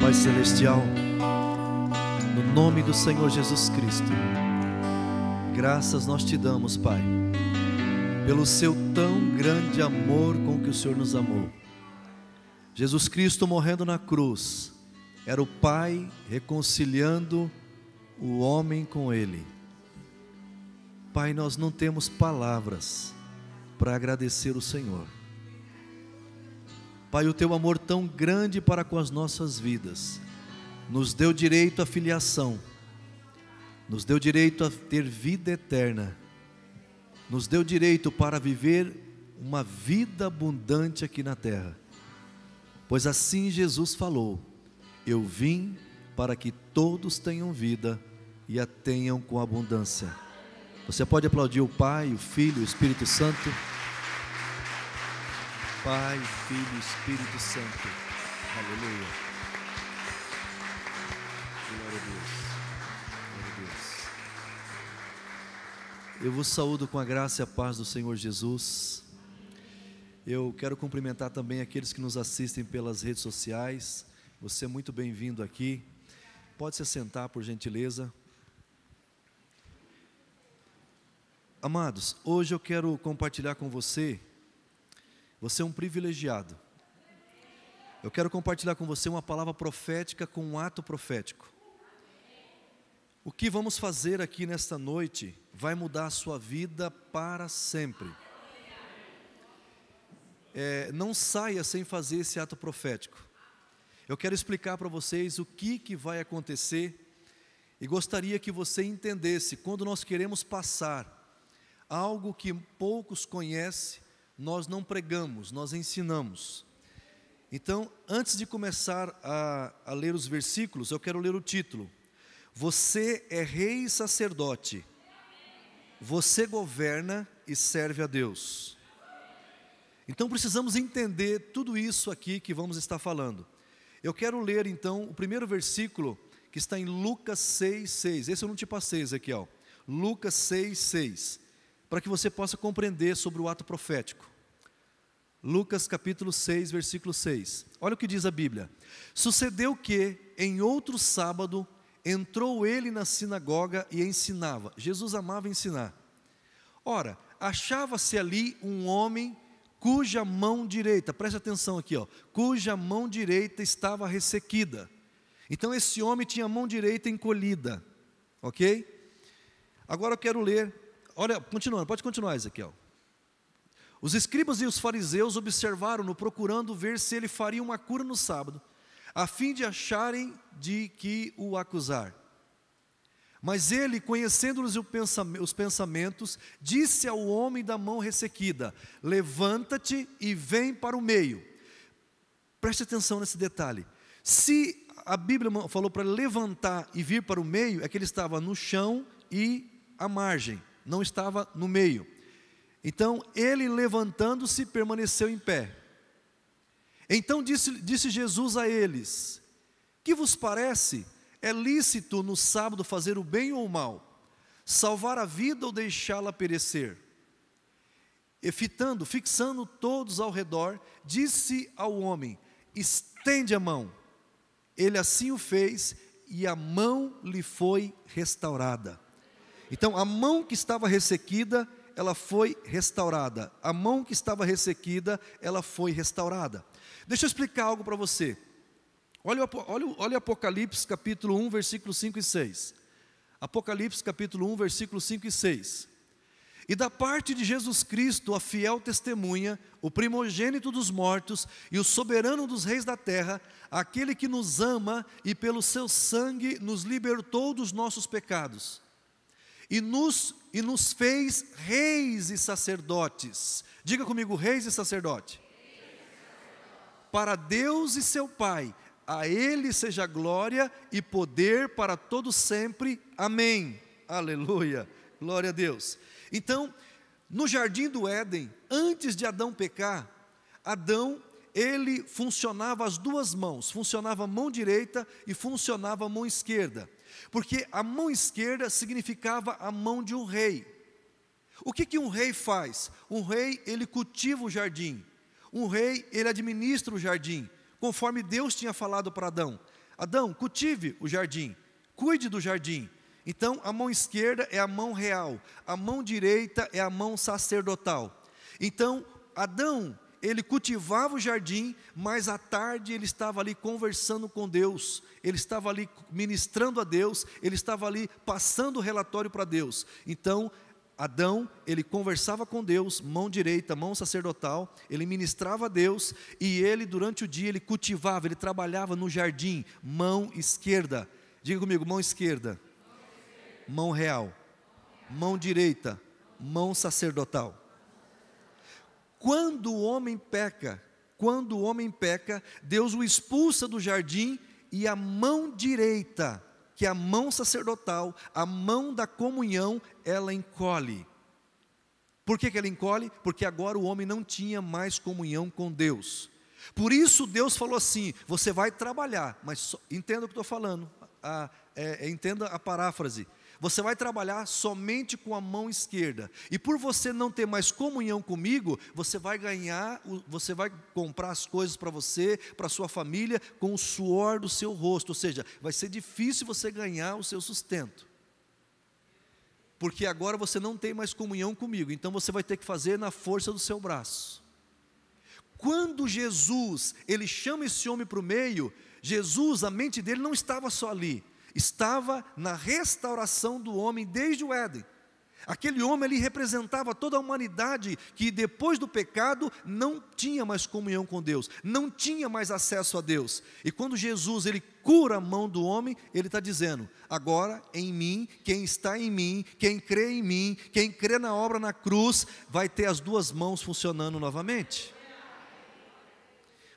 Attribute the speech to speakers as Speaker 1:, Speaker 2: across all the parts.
Speaker 1: Pai Celestial, no nome do Senhor Jesus Cristo, graças nós te damos, Pai, pelo seu tão grande amor com que o Senhor nos amou. Jesus Cristo morrendo na cruz, era o Pai reconciliando o homem com Ele. Pai, nós não temos palavras para agradecer o Senhor. Pai, o teu amor tão grande para com as nossas vidas, nos deu direito à filiação, nos deu direito a ter vida eterna, nos deu direito para viver uma vida abundante aqui na terra. Pois assim Jesus falou: eu vim para que todos tenham vida e a tenham com abundância. Você pode aplaudir o Pai, o Filho, o Espírito Santo. Pai, Filho, Espírito Santo. Aleluia. Glória a Deus. Glória a Deus. Eu vos saúdo com a graça e a paz do Senhor Jesus. Eu quero cumprimentar também aqueles que nos assistem pelas redes sociais. Você é muito bem-vindo aqui. Pode se sentar, por gentileza. Amados, hoje eu quero compartilhar com você. Você é um privilegiado. Eu quero compartilhar com você uma palavra profética com um ato profético. O que vamos fazer aqui nesta noite vai mudar a sua vida para sempre. Não saia sem fazer esse ato profético. Eu quero explicar para vocês o que vai acontecer e gostaria que você entendesse, quando nós queremos passar algo que poucos conhecem, nós não pregamos, nós ensinamos. Então, antes de começar a ler os versículos, eu quero ler o título. Você é rei e sacerdote. Você governa e serve a Deus. Então, precisamos entender tudo isso aqui que vamos estar falando. Eu quero ler, então, o primeiro versículo, que está em Lucas 6:6. Esse eu não te passei, Ezequiel. Lucas 6:6. Para que você possa compreender sobre o ato profético. Lucas capítulo 6, versículo 6. Olha o que diz a Bíblia. Sucedeu que, em outro sábado, entrou ele na sinagoga e ensinava. Jesus amava ensinar. Ora, achava-se ali um homem cuja mão direita, preste atenção aqui, cuja mão direita estava ressequida. Então esse homem tinha a mão direita encolhida. Ok? Agora eu quero ler. Olha, continuando, pode continuar, Ezequiel. Os escribas e os fariseus observaram-no, procurando ver se ele faria uma cura no sábado, a fim de acharem de que o acusar. Mas ele, conhecendo-lhes os pensamentos, disse ao homem da mão ressequida: levanta-te e vem para o meio. Preste atenção nesse detalhe. Se a Bíblia falou para levantar e vir para o meio, é que ele estava no chão e à margem. Não estava no meio. Então ele, levantando-se, permaneceu em pé. Então disse Jesus a eles: que vos parece? É lícito no sábado fazer o bem ou o mal? Salvar a vida ou deixá-la perecer? E fixando todos ao redor, disse ao homem: estende a mão. Ele assim o fez e a mão lhe foi restaurada. Então, a mão que estava ressequida, ela foi restaurada. A mão que estava ressequida, ela foi restaurada. Deixa eu explicar algo para você. Olha Apocalipse capítulo 1, versículos 5 e 6. Apocalipse capítulo 1, versículos 5 e 6. E da parte de Jesus Cristo, a fiel testemunha, o primogênito dos mortos e o soberano dos reis da terra, aquele que nos ama e pelo seu sangue nos libertou dos nossos pecados. E nos fez reis e sacerdotes. Diga comigo, reis e sacerdote. Para Deus e seu Pai, a Ele seja glória e poder para todo sempre. Amém. Aleluia. Glória a Deus. Então, no jardim do Éden, antes de Adão pecar, Adão, ele funcionava as duas mãos. Funcionava a mão direita e funcionava a mão esquerda. Porque a mão esquerda significava a mão de um rei. O que um rei faz? Um rei, ele cultiva o jardim. Um rei, ele administra o jardim, conforme Deus tinha falado para Adão. Adão, cultive o jardim, cuide do jardim. Então, a mão esquerda é a mão real, a mão direita é a mão sacerdotal. Então, Adão, ele cultivava o jardim, mas à tarde ele estava ali conversando com Deus, ele estava ali ministrando a Deus, ele estava ali passando o relatório para Deus. Então, Adão, ele conversava com Deus, mão direita, mão sacerdotal, ele ministrava a Deus, e ele durante o dia, ele cultivava, ele trabalhava no jardim, mão esquerda. Diga comigo, mão esquerda, mão real, mão direita, mão sacerdotal. Quando o homem peca, Deus o expulsa do jardim, e a mão direita, que é a mão sacerdotal, a mão da comunhão, ela encolhe. Por que ela encolhe? Porque agora o homem não tinha mais comunhão com Deus. Por isso Deus falou assim, você vai trabalhar, mas entenda o que estou falando, entenda a paráfrase. Você vai trabalhar somente com a mão esquerda, e por você não ter mais comunhão comigo, você vai comprar as coisas para você, para a sua família, com o suor do seu rosto, ou seja, vai ser difícil você ganhar o seu sustento, porque agora você não tem mais comunhão comigo, então você vai ter que fazer na força do seu braço. Quando Jesus, ele chama esse homem para o meio, Jesus, a mente dele não estava só ali, estava na restauração do homem desde o Éden. Aquele homem, ele representava toda a humanidade que depois do pecado não tinha mais comunhão com Deus, não tinha mais acesso a Deus. E quando Jesus, ele cura a mão do homem, ele está dizendo, agora em mim, quem está em mim, quem crê em mim, quem crê na obra na cruz, vai ter as duas mãos funcionando novamente.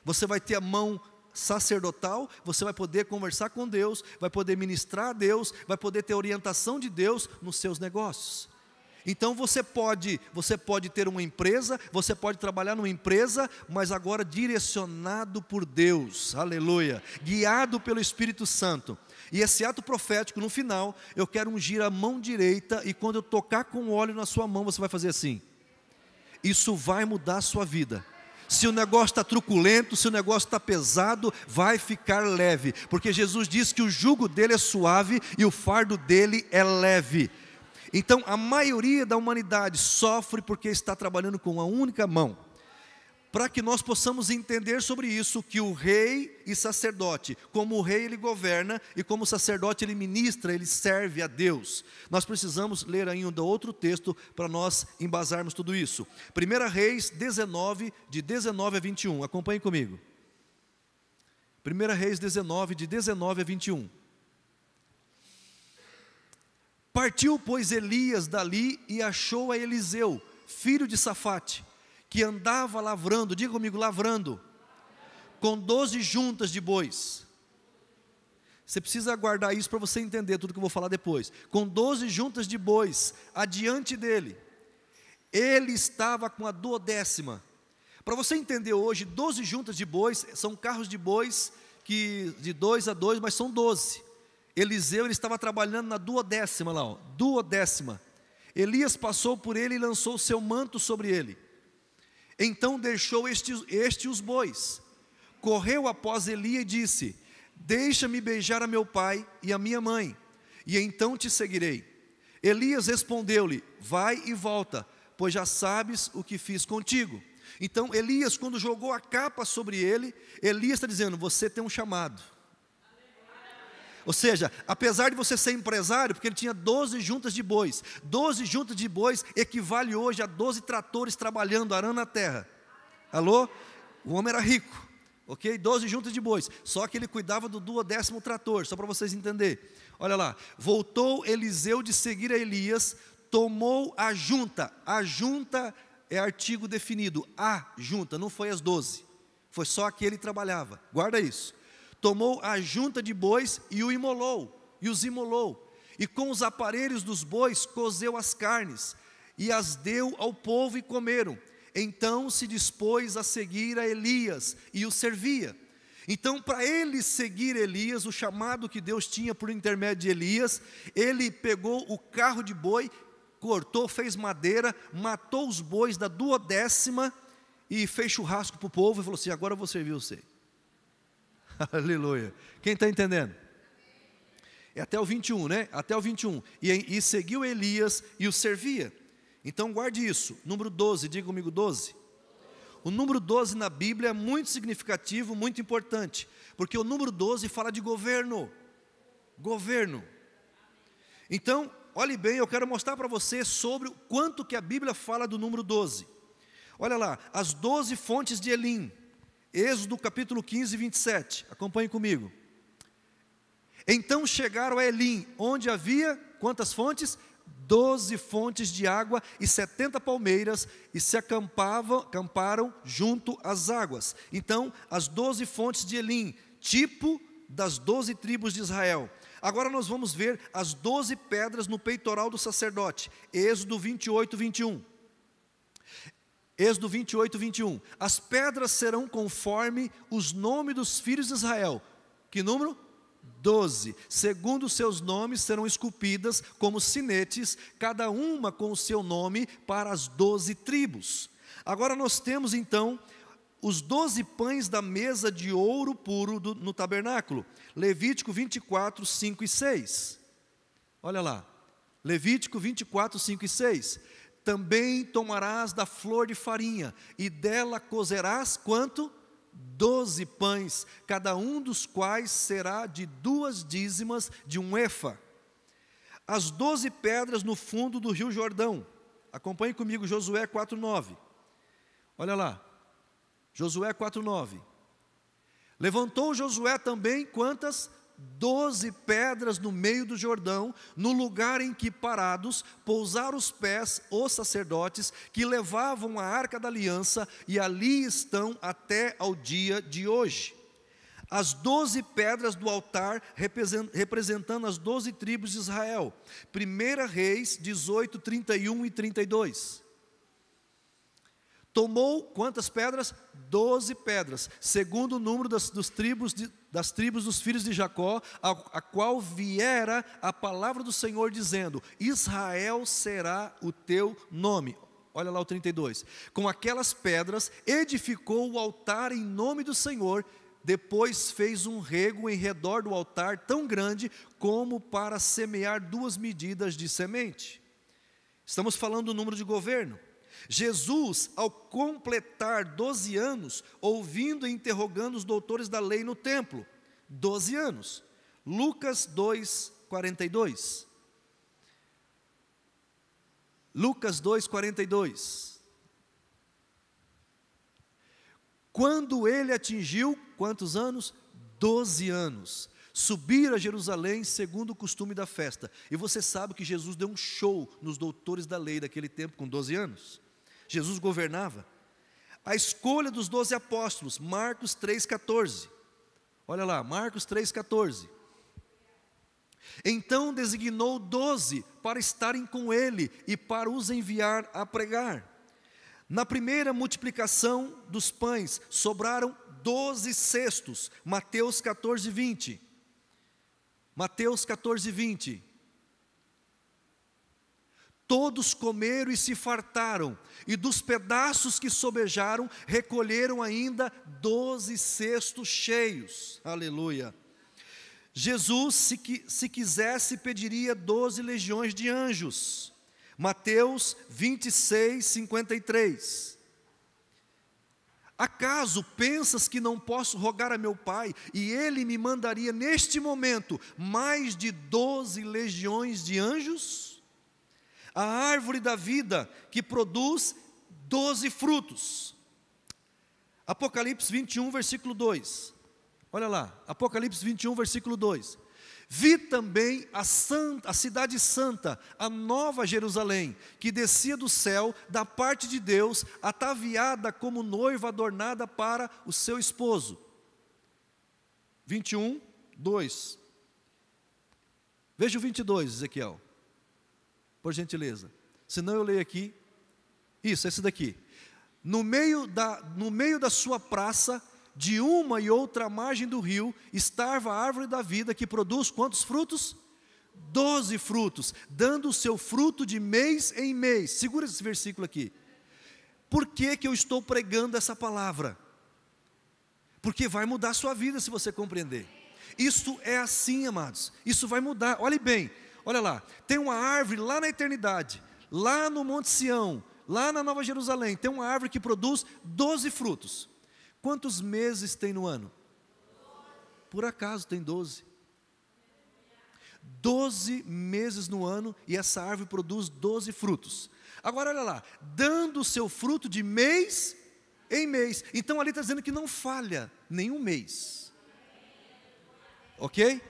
Speaker 1: Você vai ter a mão sacerdotal, você vai poder conversar com Deus, vai poder ministrar a Deus, vai poder ter orientação de Deus nos seus negócios. Então você pode ter uma empresa, você pode trabalhar numa empresa, mas agora direcionado por Deus, aleluia, guiado pelo Espírito Santo. E esse ato profético, no final, eu quero ungir a mão direita, e quando eu tocar com óleo na sua mão, você vai fazer assim. Isso vai mudar a sua vida. Se o negócio está truculento, se o negócio está pesado, vai ficar leve, porque Jesus disse que o jugo dele é suave e o fardo dele é leve. Então a maioria da humanidade sofre porque está trabalhando com uma única mão. Para que nós possamos entender sobre isso, que o rei e sacerdote, como o rei ele governa, e como o sacerdote ele ministra, ele serve a Deus. Nós precisamos ler ainda outro texto para nós embasarmos tudo isso. 1 Reis 19, de 19 a 21, acompanhe comigo. 1 Reis 19, de 19 a 21. Partiu, pois, Elias dali e achou a Eliseu, filho de Safate, que andava lavrando, diga comigo, lavrando, com 12 juntas de bois. Você precisa guardar isso para você entender tudo que eu vou falar depois. Com 12 juntas de bois, adiante dele, ele estava com a 12ª. Para você entender hoje, 12 juntas de bois, são carros de bois, que de 2 a 2, mas são 12. Eliseu, ele estava trabalhando na 12ª lá, 12ª. Elias passou por ele e lançou o seu manto sobre ele. Então deixou este os bois, correu após Elias e disse, deixa-me beijar a meu pai e a minha mãe, e então te seguirei. Elias respondeu-lhe, vai e volta, pois já sabes o que fiz contigo. Então Elias, quando jogou a capa sobre ele, Elias está dizendo, você tem um chamado. Ou seja, apesar de você ser empresário, porque ele tinha 12 juntas de bois, 12 juntas de bois equivale hoje a 12 tratores trabalhando, arando a terra. Alô? O homem era rico, ok? 12 juntas de bois, só que ele cuidava do 12º trator, só para vocês entenderem. Olha lá, voltou Eliseu de seguir a Elias, tomou a junta é artigo definido, a junta, não foi as 12, foi só a que ele trabalhava, guarda isso. Tomou a junta de bois e os imolou, e com os aparelhos dos bois cozeu as carnes, e as deu ao povo e comeram. Então se dispôs a seguir a Elias, e o servia. Então para ele seguir Elias, o chamado que Deus tinha por intermédio de Elias, ele pegou o carro de boi, cortou, fez madeira, matou os bois da 12ª, e fez churrasco para o povo, e falou assim, agora eu vou servir você. Aleluia. Quem está entendendo? É até o 21, né? Até o 21. E seguiu Elias e o servia. Então guarde isso. Número 12, diga comigo 12. O número 12 na Bíblia é muito significativo, muito importante. Porque o número 12 fala de governo. Governo. Então, olhe bem, eu quero mostrar para você sobre o quanto que a Bíblia fala do número 12. Olha lá, as 12 fontes de Elim. Êxodo capítulo 15, 27. Acompanhe comigo. Então chegaram a Elim, onde havia quantas fontes? 12 fontes de água e 70 palmeiras, e se acamparam junto às águas. Então, as 12 fontes de Elim, tipo das 12 tribos de Israel. Agora nós vamos ver as 12 pedras no peitoral do sacerdote. Êxodo 28, 21. Êxodo 28, 21. As pedras serão conforme os nomes dos filhos de Israel. Que número? 12. Segundo os seus nomes serão esculpidas como sinetes, cada uma com o seu nome para as 12 tribos. Agora nós temos então os 12 pães da mesa de ouro puro no tabernáculo. Levítico 24, 5 e 6. Olha lá. Levítico 24, 5 e 6. Também tomarás da flor de farinha, e dela cozerás quanto? 12 pães, cada um dos quais será de 2 dízimas de um efa. As 12 pedras no fundo do rio Jordão. Acompanhe comigo Josué 4:9. Olha lá. Josué 4:9. Levantou Josué também quantas? 12 pedras no meio do Jordão, no lugar em que parados pousaram os pés os sacerdotes que levavam a arca da aliança, e ali estão até ao dia de hoje. As 12 pedras do altar representando as 12 tribos de Israel. 1 Reis 18, 31 e 32. Tomou quantas pedras? 12 pedras, segundo o número das tribos dos filhos de Jacó, a qual viera a palavra do Senhor dizendo: Israel será o teu nome. Olha lá o 32. Com aquelas pedras edificou o altar em nome do Senhor, depois fez um rego em redor do altar tão grande como para semear 2 medidas de semente. Estamos falando do número de governo. Jesus, ao completar 12 anos, ouvindo e interrogando os doutores da lei no templo, 12 anos. Lucas 2, 42. Lucas 2, 42. Quando ele atingiu, quantos anos? 12 anos. Subir a Jerusalém segundo o costume da festa. E você sabe que Jesus deu um show nos doutores da lei daquele tempo com 12 anos. Jesus governava. A escolha dos 12 apóstolos, Marcos 3,14. Olha lá, Marcos 3,14. Então designou 12 para estarem com ele e para os enviar a pregar. Na primeira multiplicação dos pães, sobraram 12 cestos, Mateus 14, 20. Mateus 14, 20. Todos comeram e se fartaram, e dos pedaços que sobejaram, recolheram ainda 12 cestos cheios. Aleluia. Jesus, se quisesse, pediria 12 legiões de anjos. Mateus 26, 53. Acaso pensas que não posso rogar a meu Pai, e Ele me mandaria neste momento mais de 12 legiões de anjos? A árvore da vida que produz 12 frutos. Apocalipse 21, versículo 2. Olha lá, Apocalipse 21, versículo 2. Vi também a cidade santa, a nova Jerusalém, que descia do céu, da parte de Deus, ataviada como noiva adornada para o seu esposo. 21, 2. Veja o 22, Ezequiel. Por gentileza. Senão eu leio aqui. Isso, esse daqui. No meio da sua praça, de uma e outra margem do rio, estava a árvore da vida, que produz quantos frutos? 12 frutos, dando o seu fruto de mês em mês. Segura esse versículo aqui. Por que eu estou pregando essa palavra? porque vai mudar a sua vida se você compreender. Isso é assim, amados, isso vai mudar. Olhe bem, olha lá, tem uma árvore lá na eternidade, lá no Monte Sião, lá na Nova Jerusalém, tem uma árvore que produz 12 frutos. Quantos meses tem no ano? Por acaso tem 12. 12 meses no ano, e essa árvore produz 12 frutos. Agora olha lá, dando o seu fruto de mês em mês. Então ali está dizendo que não falha nenhum mês. Ok?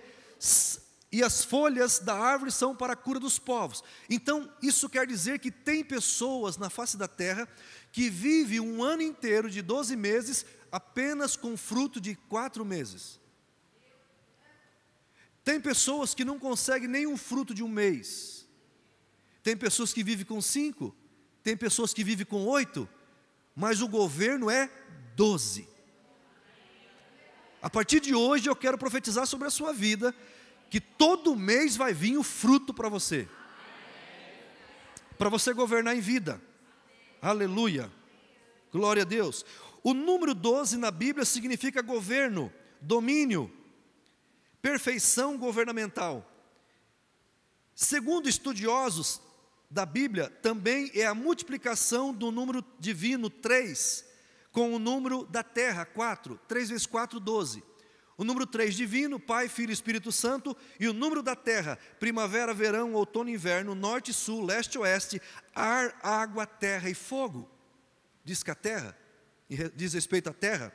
Speaker 1: E as folhas da árvore são para a cura dos povos. Então isso quer dizer que tem pessoas na face da terra que vivem um ano inteiro de 12 meses apenas com fruto de 4 meses. Tem pessoas que não conseguem nenhum fruto de um mês. Tem pessoas que vivem com 5, tem pessoas que vivem com 8, mas o governo é 12. A partir de hoje eu quero profetizar sobre a sua vida, que todo mês vai vir o fruto para você governar em vida. Aleluia, glória a Deus. O número 12 na Bíblia significa governo, domínio, perfeição governamental. Segundo estudiosos da Bíblia, também é a multiplicação do número divino 3, com o número da terra, 4, 3 vezes 4, 12. O número 3 divino, Pai, Filho e Espírito Santo, e o número da terra, primavera, verão, outono, inverno, norte, sul, leste, oeste, ar, água, terra e fogo. Diz que a terra, diz respeito à terra,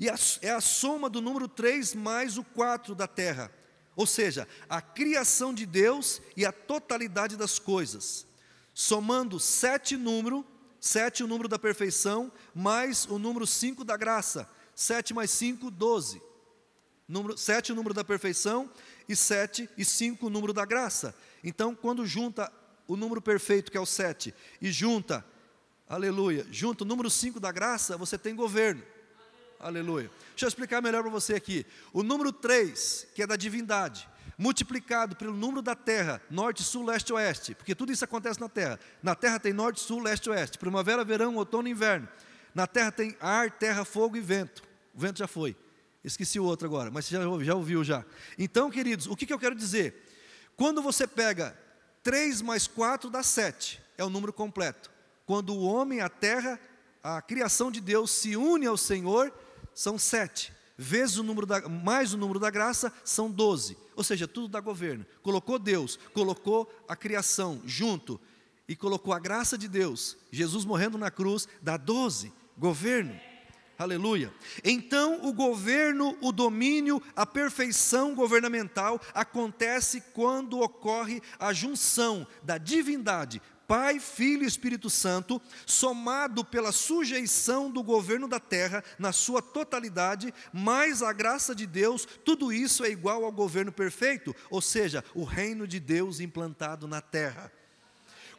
Speaker 1: e é a soma do número 3 mais o 4 da terra, ou seja, a criação de Deus e a totalidade das coisas, somando 7 o número da perfeição, mais o número 5 da graça, 7 mais 5, 12. 7 o número da perfeição, e 7 e 5 o número da graça. Então, quando junta o número perfeito, que é o 7, e junta, aleluia, junta o número 5 da graça, você tem governo. Aleluia. Deixa eu explicar melhor para você aqui. O número 3, que é da divindade, multiplicado pelo número da terra, norte, sul, leste, oeste, porque tudo isso acontece na terra. Na terra tem norte, sul, leste, oeste, primavera, verão, outono e inverno. Na terra tem ar, terra, fogo e vento. O vento já foi. Esqueci o outro agora, mas você já ouviu já. Então, queridos, o que eu quero dizer? Quando você pega 3 mais 4 dá 7, é o número completo. Quando o homem, a terra, a criação de Deus se une ao Senhor, são 7, vezes mais o número da graça, são 12. Ou seja, tudo dá governo. Colocou Deus, colocou a criação junto, e colocou a graça de Deus, Jesus morrendo na cruz, dá 12, governo. Aleluia. Então o governo, o domínio, a perfeição governamental acontece quando ocorre a junção da divindade, Pai, Filho e Espírito Santo, somado pela sujeição do governo da terra na sua totalidade, mais a graça de Deus, tudo isso é igual ao governo perfeito, ou seja, o reino de Deus implantado na terra.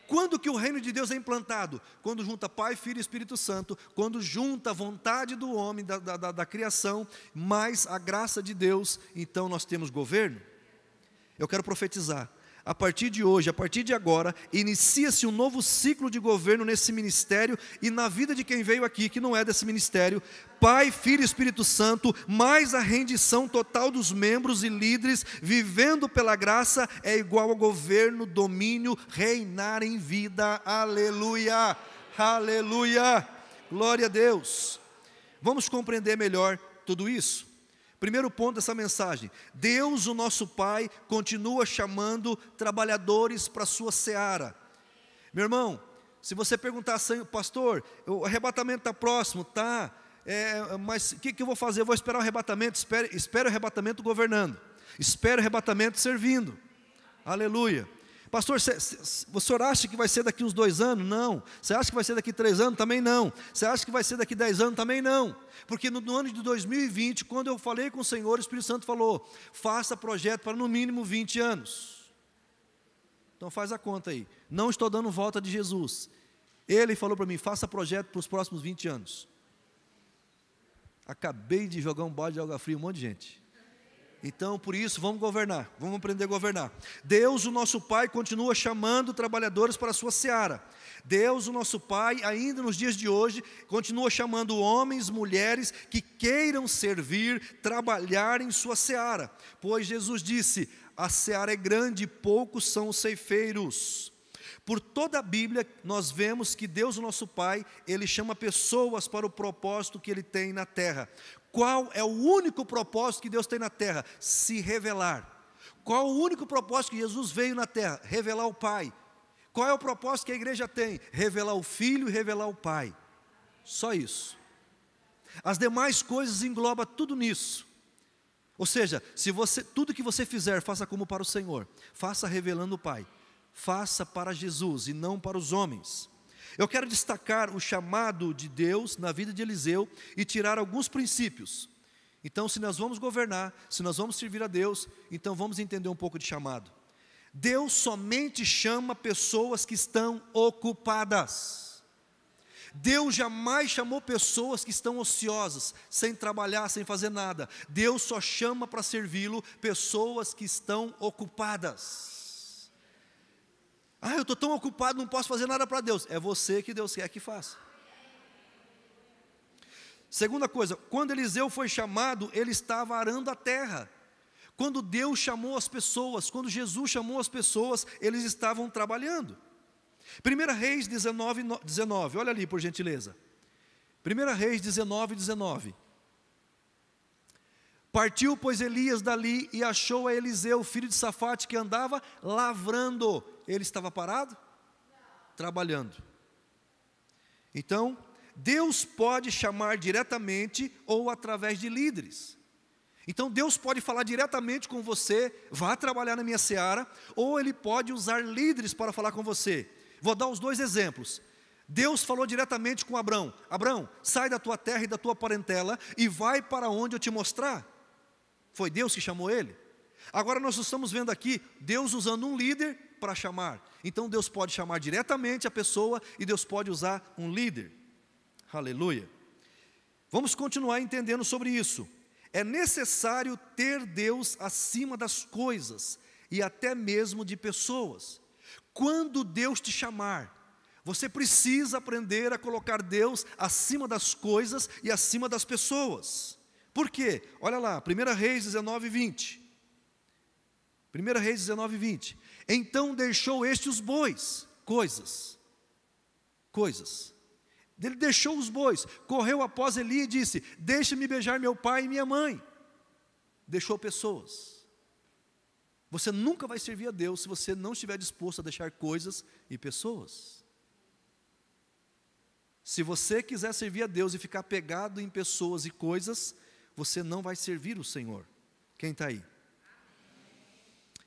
Speaker 1: Quando que o reino de Deus é implantado? Quando junta Pai, Filho e Espírito Santo, quando junta a vontade do homem, da criação, mais a graça de Deus, então nós temos governo. Eu quero profetizar. A partir de hoje, a partir de agora, inicia-se um novo ciclo de governo nesse ministério e na vida de quem veio aqui, que não é desse ministério. Pai, Filho e Espírito Santo, mais a rendição total dos membros e líderes, vivendo pela graça, é igual ao governo, domínio, reinar em vida. Aleluia, aleluia, glória a Deus. Vamos compreender melhor tudo isso? Primeiro ponto dessa mensagem: Deus, o nosso Pai, continua chamando trabalhadores para a sua seara. Meu irmão, se você perguntar assim, pastor, o arrebatamento está próximo, tá? Mas o que eu vou fazer? Eu vou esperar o arrebatamento. Espere o arrebatamento governando, espere o arrebatamento servindo. Aleluia. Pastor, o senhor acha que vai ser daqui uns 2 anos? Não. Você acha que vai ser daqui 3 anos? Também não. Você acha que vai ser daqui 10 anos? Também não. Porque no ano de 2020, quando eu falei com o Senhor, o Espírito Santo falou: faça projeto para no mínimo 20 anos. Então faz a conta aí. Não estou dando volta de Jesus. Ele falou para mim: faça projeto para os próximos 20 anos. Acabei de jogar um balde de água fria em um monte de gente. Então, por isso, vamos governar, vamos aprender a governar. Deus, o nosso Pai, continua chamando trabalhadores para a sua seara. Deus, o nosso Pai, ainda nos dias de hoje, continua chamando homens, mulheres que queiram servir, trabalhar em sua seara. Pois Jesus disse: a seara é grande, poucos são os ceifeiros. Por toda a Bíblia, nós vemos que Deus, o nosso Pai, Ele chama pessoas para o propósito que Ele tem na terra. Qual é o único propósito que Deus tem na terra? Se revelar. Qual o único propósito que Jesus veio na terra? Revelar o Pai. Qual é o propósito que a igreja tem? Revelar o Filho e revelar o Pai. Só isso. As demais coisas engloba tudo nisso. Ou seja, tudo que você fizer, faça como para o Senhor. Faça revelando o Pai. Faça para Jesus e não para os homens. Eu quero destacar o chamado de Deus na vida de Eliseu e tirar alguns princípios. Então, se nós vamos governar, se nós vamos servir a Deus, então vamos entender um pouco de chamado. Deus somente chama pessoas que estão ocupadas. Deus jamais chamou pessoas que estão ociosas, sem trabalhar, sem fazer nada. Deus só chama para servi-lo pessoas que estão ocupadas. Eu estou tão ocupado, não posso fazer nada para Deus. É você que Deus quer que faça. Segunda coisa, quando Eliseu foi chamado, ele estava arando a terra. Quando Deus chamou as pessoas, quando Jesus chamou as pessoas, eles estavam trabalhando. 1 Reis 19, olha ali por gentileza. 1 Reis 19. Partiu, pois, Elias dali e achou a Eliseu, filho de Safate, que andava lavrando. Ele estava parado? Trabalhando. Então, Deus pode chamar diretamente ou através de líderes. Então, Deus pode falar diretamente com você, vá trabalhar na minha seara, ou Ele pode usar líderes para falar com você. Vou dar os dois exemplos. Deus falou diretamente com Abrão: Abrão, sai da tua terra e da tua parentela e vai para onde eu te mostrar. Foi Deus que chamou ele. Agora nós estamos vendo aqui Deus usando um líder para chamar. Então Deus pode chamar diretamente a pessoa e Deus pode usar um líder. Aleluia. Vamos continuar entendendo sobre isso. É necessário ter Deus acima das coisas e até mesmo de pessoas. Quando Deus te chamar, você precisa aprender a colocar Deus acima das coisas e acima das pessoas. Por quê? Olha lá, 1 Reis 19:20. 1 Reis 19:20. Então deixou este os bois, coisas. Ele deixou os bois, correu após Eli e disse: deixa-me beijar meu pai e minha mãe. Deixou pessoas. Você nunca vai servir a Deus se você não estiver disposto a deixar coisas e pessoas. Se você quiser servir a Deus e ficar pegado em pessoas e coisas, você não vai servir o Senhor. Quem está aí?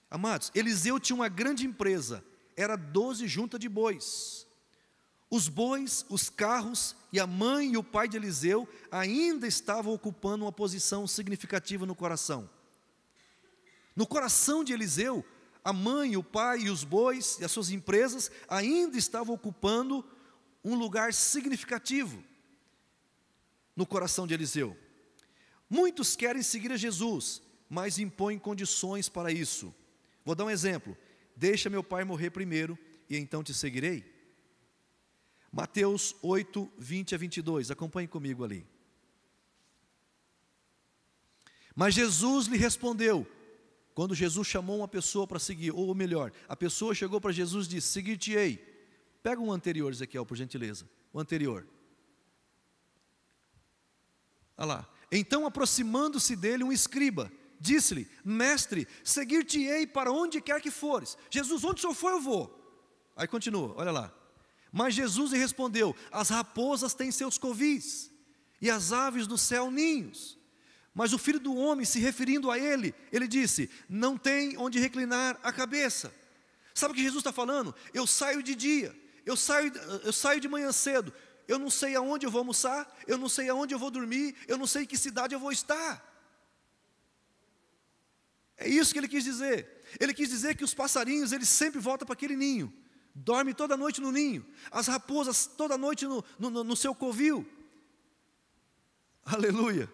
Speaker 1: Amados, Eliseu tinha uma grande empresa, era 12 juntas de bois. Os bois, os carros e a mãe e o pai de Eliseu ainda estavam ocupando uma posição significativa no coração. No coração de Eliseu, a mãe, o pai e os bois e as suas empresas ainda estavam ocupando um lugar significativo no coração de Eliseu. Muitos querem seguir a Jesus, mas impõem condições para isso. Vou dar um exemplo: deixa meu pai morrer primeiro e então te seguirei. Mateus 8, 20-22, acompanhe comigo ali. Mas Jesus lhe respondeu, quando Jesus chamou uma pessoa para seguir, ou melhor, a pessoa chegou para Jesus e disse: seguir-te-ei. Pega um anterior, Ezequiel, por gentileza, o anterior. Olha lá. Então, aproximando-se dele um escriba, disse-lhe: mestre, seguir-te-ei para onde quer que fores. Jesus, onde o senhor for, eu vou. Aí continua, olha lá. Mas Jesus lhe respondeu: as raposas têm seus covis, e as aves do céu ninhos. Mas o filho do homem, se referindo a ele, ele disse: não tem onde reclinar a cabeça. Sabe o que Jesus está falando? Eu saio de dia, eu saio de manhã cedo, eu não sei aonde eu vou almoçar, eu não sei aonde eu vou dormir, eu não sei em que cidade eu vou estar. É isso que ele quis dizer. Ele quis dizer que os passarinhos, eles sempre voltam para aquele ninho, dormem toda noite no ninho, as raposas toda noite no seu covil. Aleluia.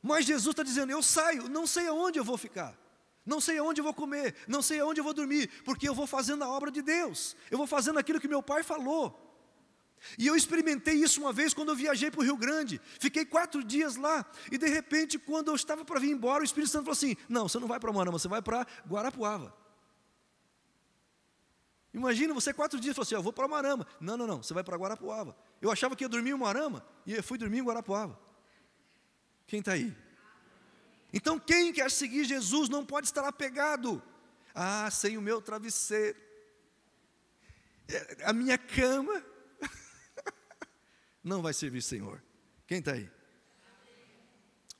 Speaker 1: Mas Jesus está dizendo, eu saio, não sei aonde eu vou ficar, não sei aonde eu vou comer, não sei aonde eu vou dormir, porque eu vou fazendo a obra de Deus, eu vou fazendo aquilo que meu Pai falou. E eu experimentei isso uma vez quando eu viajei para o Rio Grande, fiquei 4 dias lá, e de repente quando eu estava para vir embora, o Espírito Santo falou assim, não, você não vai para Marama, você vai para Guarapuava. Imagina, você 4 dias, falou assim, eu vou para Marama, não, você vai para Guarapuava. Eu achava que ia dormir em Marama, e eu fui dormir em Guarapuava. Quem está aí? Então quem quer seguir Jesus não pode estar apegado, sem o meu travesseiro, a minha cama, não vai servir Senhor. Quem está aí?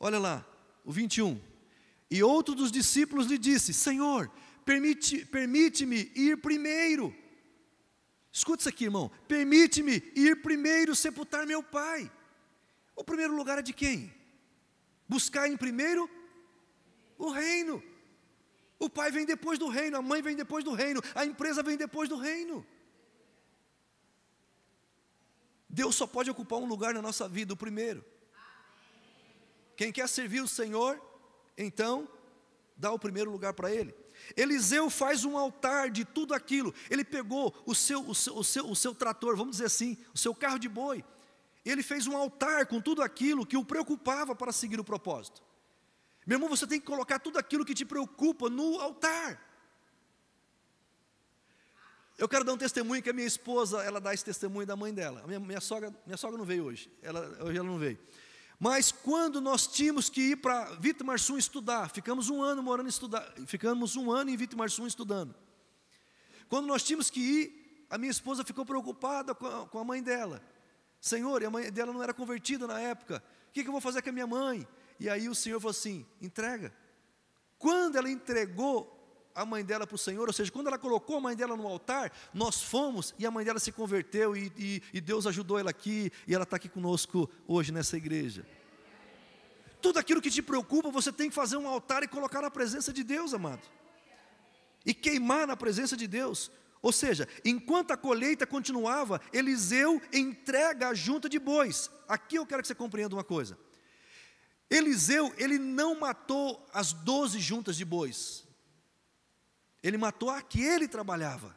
Speaker 1: Olha lá, o 21. E outro dos discípulos lhe disse, Senhor, permite-me ir primeiro. Escuta isso aqui, irmão. Permite-me ir primeiro sepultar meu pai. O primeiro lugar é de quem? Buscar em primeiro o reino. O pai vem depois do reino, a mãe vem depois do reino, a empresa vem depois do reino. Deus só pode ocupar um lugar na nossa vida, o primeiro. Quem quer servir o Senhor, então, dá o primeiro lugar para Ele. Eliseu faz um altar de tudo aquilo. Ele pegou o seu trator, vamos dizer assim, o seu carro de boi. Ele fez um altar com tudo aquilo que o preocupava para seguir o propósito. Meu irmão, você tem que colocar tudo aquilo que te preocupa no altar. Eu quero dar um testemunho que a minha esposa, ela dá esse testemunho da mãe dela. Minha sogra não veio hoje, hoje ela não veio. Mas quando nós tínhamos que ir para Vitimarsum estudar, ficamos um ano em Vitimarsum estudando. Quando nós tínhamos que ir, a minha esposa ficou preocupada com a mãe dela. Senhor, e a mãe dela não era convertida na época. O que eu vou fazer com a minha mãe? E aí o Senhor falou assim, entrega. Quando ela entregou a mãe dela para o Senhor, ou seja, quando ela colocou a mãe dela no altar, nós fomos e a mãe dela se converteu e Deus ajudou ela aqui, e ela está aqui conosco hoje nessa igreja. Tudo aquilo que te preocupa, você tem que fazer um altar e colocar na presença de Deus, amado. E queimar na presença de Deus. Ou seja, enquanto a colheita continuava, Eliseu entrega a junta de bois. Aqui eu quero que você compreenda uma coisa. Eliseu, ele não matou as 12 juntas de bois. Ele matou a que ele trabalhava.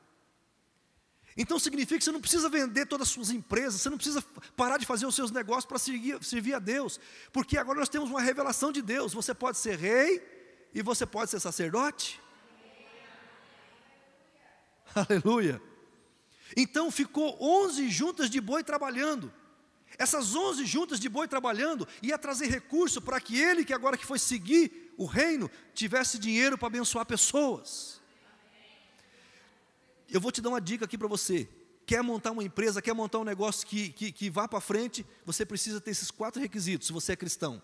Speaker 1: Então significa que você não precisa vender todas as suas empresas, você não precisa parar de fazer os seus negócios para servir a Deus, porque agora nós temos uma revelação de Deus. Você pode ser rei e você pode ser sacerdote. Aleluia. Então ficou 11 juntas de boi trabalhando. Essas 11 juntas de boi trabalhando ia trazer recurso para que ele, que agora que foi seguir o reino, tivesse dinheiro para abençoar pessoas. Eu vou te dar uma dica aqui para você. Quer montar uma empresa, quer montar um negócio que vá para frente, você precisa ter esses 4 requisitos, se você é cristão.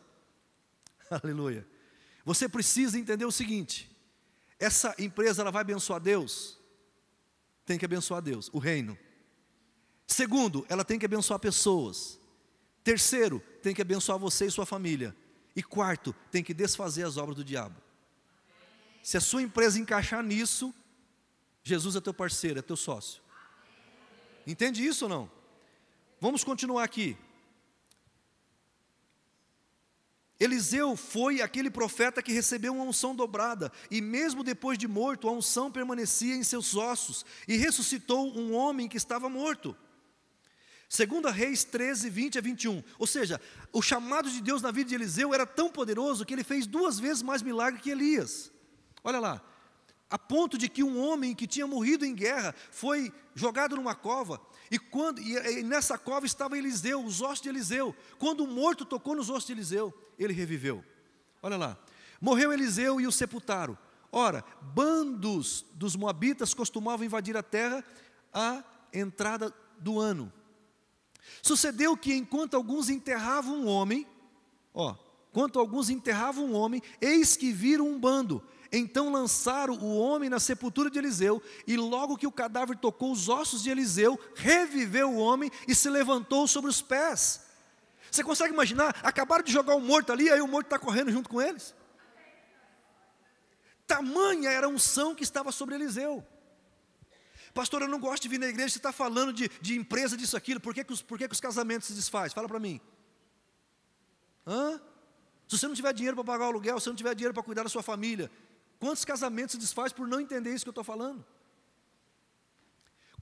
Speaker 1: Aleluia. Você precisa entender o seguinte: essa empresa ela vai abençoar Deus? Tem que abençoar Deus, o reino. Segundo, ela tem que abençoar pessoas. Terceiro, tem que abençoar você e sua família. E quarto, tem que desfazer as obras do diabo. Se a sua empresa encaixar nisso, Jesus é teu parceiro, é teu sócio. Entende isso ou não? Vamos continuar aqui. Eliseu foi aquele profeta que recebeu uma unção dobrada, e mesmo depois de morto, a unção permanecia em seus ossos, e ressuscitou um homem que estava morto. 2 Reis 13, 20 a 21. Ou seja, o chamado de Deus na vida de Eliseu era tão poderoso que ele fez 2 vezes mais milagre que Elias. Olha lá, a ponto de que um homem que tinha morrido em guerra foi jogado numa cova, e nessa cova estava Eliseu, os ossos de Eliseu. Quando o morto tocou nos ossos de Eliseu, ele reviveu. Olha lá, morreu Eliseu e o sepultaram. Ora, bandos dos moabitas costumavam invadir a terra à entrada do ano. Sucedeu que enquanto alguns enterravam um homem, eis que viram um bando. Então lançaram o homem na sepultura de Eliseu, e logo que o cadáver tocou os ossos de Eliseu, reviveu o homem e se levantou sobre os pés. Você consegue imaginar? Acabaram de jogar o morto ali, aí o morto está correndo junto com eles. Tamanha era a unção que estava sobre Eliseu. Pastor, eu não gosto de vir na igreja, você está falando de empresa, disso, aquilo, por que os casamentos se desfazem? Fala para mim. Se você não tiver dinheiro para pagar o aluguel, se você não tiver dinheiro para cuidar da sua família, quantos casamentos se desfaz por não entender isso que eu estou falando?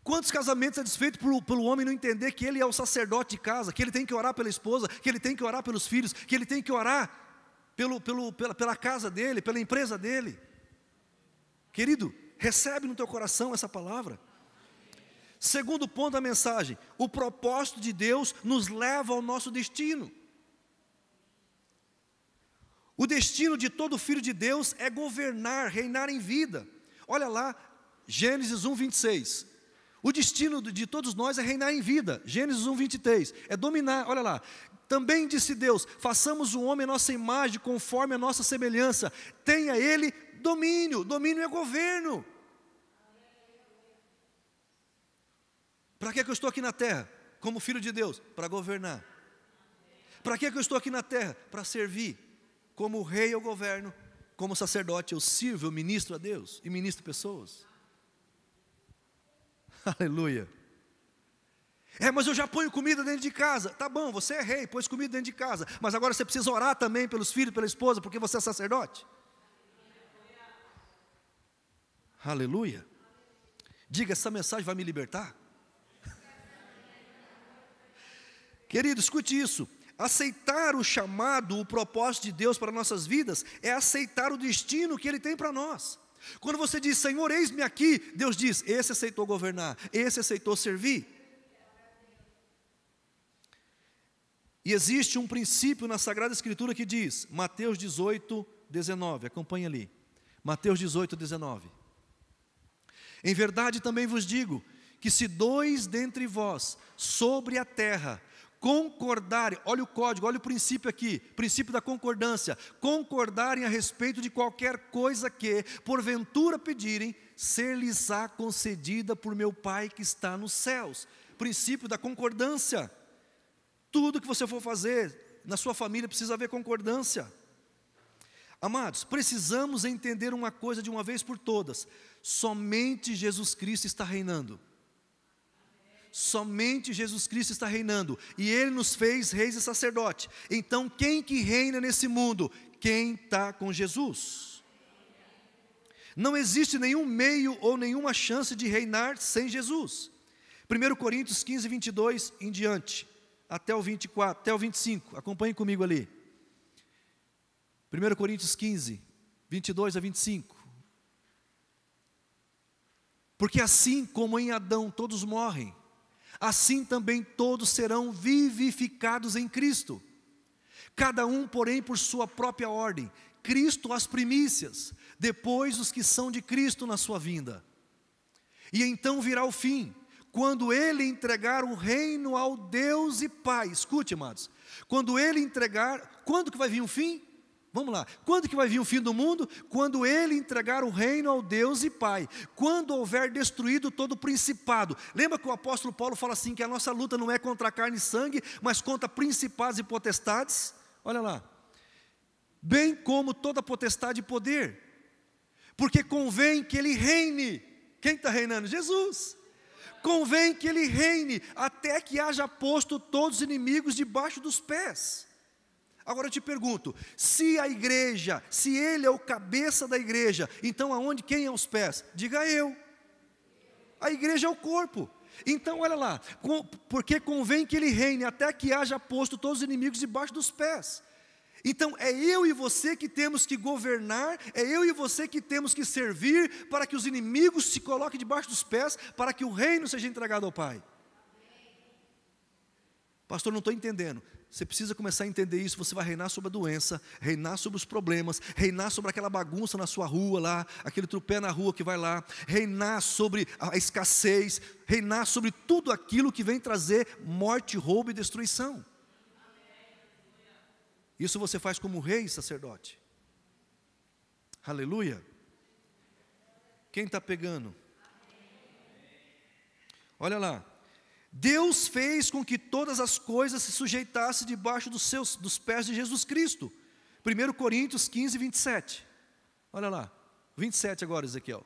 Speaker 1: Quantos casamentos é desfeito pelo homem não entender que ele é o sacerdote de casa, que ele tem que orar pela esposa, que ele tem que orar pelos filhos, que ele tem que orar pela casa dele, pela empresa dele? Querido, recebe no teu coração essa palavra. Segundo ponto da mensagem: o propósito de Deus nos leva ao nosso destino. O destino de todo filho de Deus é governar, reinar em vida. Olha lá, Gênesis 1:26. O destino de todos nós é reinar em vida. Gênesis 1:23, é dominar. Olha lá, também disse Deus: façamos o homem à nossa imagem, conforme a nossa semelhança. Tenha ele domínio. Domínio é governo. Para que eu estou aqui na terra? Como filho de Deus? Para governar. Para que eu estou aqui na terra? Para servir. Como rei eu governo, como sacerdote eu sirvo, eu ministro a Deus e ministro pessoas. Aleluia. Mas eu já ponho comida dentro de casa. Tá bom, você é rei, pôs comida dentro de casa, mas agora você precisa orar também pelos filhos, pela esposa, porque você é sacerdote. Aleluia. Diga, essa mensagem vai me libertar? Querido, escute isso. Aceitar o chamado, o propósito de Deus para nossas vidas, é aceitar o destino que Ele tem para nós. Quando você diz: Senhor, eis-me aqui, Deus diz: esse aceitou governar, esse aceitou servir. E existe um princípio na Sagrada Escritura que diz, Mateus 18:19, acompanha ali, Mateus 18:19. Em verdade também vos digo, que se dois dentre vós, sobre a terra, concordarem, olha o código, olha o princípio aqui, princípio da concordância, concordarem a respeito de qualquer coisa que, porventura pedirem, ser-lhes-á concedida por meu Pai que está nos céus. Princípio da concordância. Tudo que você for fazer na sua família precisa haver concordância. Amados, precisamos entender uma coisa de uma vez por todas: somente Jesus Cristo está reinando. Somente Jesus Cristo está reinando, e Ele nos fez reis e sacerdotes. Então quem que reina nesse mundo? Quem está com Jesus. Não existe nenhum meio ou nenhuma chance de reinar sem Jesus. 1 Coríntios 15:22 em diante, até o 24, até o 25, acompanhe comigo ali. 1 Coríntios 15, 22 a 25. Porque assim como em Adão todos morrem, assim também todos serão vivificados em Cristo. Cada um, porém, por sua própria ordem. Cristo as primícias, depois os que são de Cristo na sua vinda. E então virá o fim, quando Ele entregar o reino ao Deus e Pai. Escute, amados, quando Ele entregar, quando que vai vir o fim? Vamos lá, quando que vai vir o fim do mundo? Quando Ele entregar o reino ao Deus e Pai, quando houver destruído todo o principado. Lembra que o apóstolo Paulo fala assim, que a nossa luta não é contra carne e sangue, mas contra principados e potestades? Olha lá, bem como toda potestade e poder, porque convém que Ele reine. Quem está reinando? Jesus. Convém que Ele reine, até que haja posto todos os inimigos debaixo dos pés. Agora eu te pergunto, se a igreja, se Ele é o cabeça da igreja, então quem é os pés? Diga eu. A igreja é o corpo. Então olha lá, porque convém que Ele reine, até que haja posto todos os inimigos debaixo dos pés. Então é eu e você que temos que governar, é eu e você que temos que servir, para que os inimigos se coloquem debaixo dos pés, para que o reino seja entregado ao Pai. Pastor, não estou entendendo. Você precisa começar a entender isso. Você vai reinar sobre a doença, reinar sobre os problemas, reinar sobre aquela bagunça na sua rua lá, aquele trupé na rua que vai lá, reinar sobre a escassez, reinar sobre tudo aquilo que vem trazer morte, roubo e destruição. Isso você faz como rei e sacerdote. Aleluia. Quem está pegando? Olha lá. Deus fez com que todas as coisas se sujeitassem debaixo dos pés de Jesus Cristo. 1 Coríntios 15, 27. Olha lá, 27 agora, Ezequiel.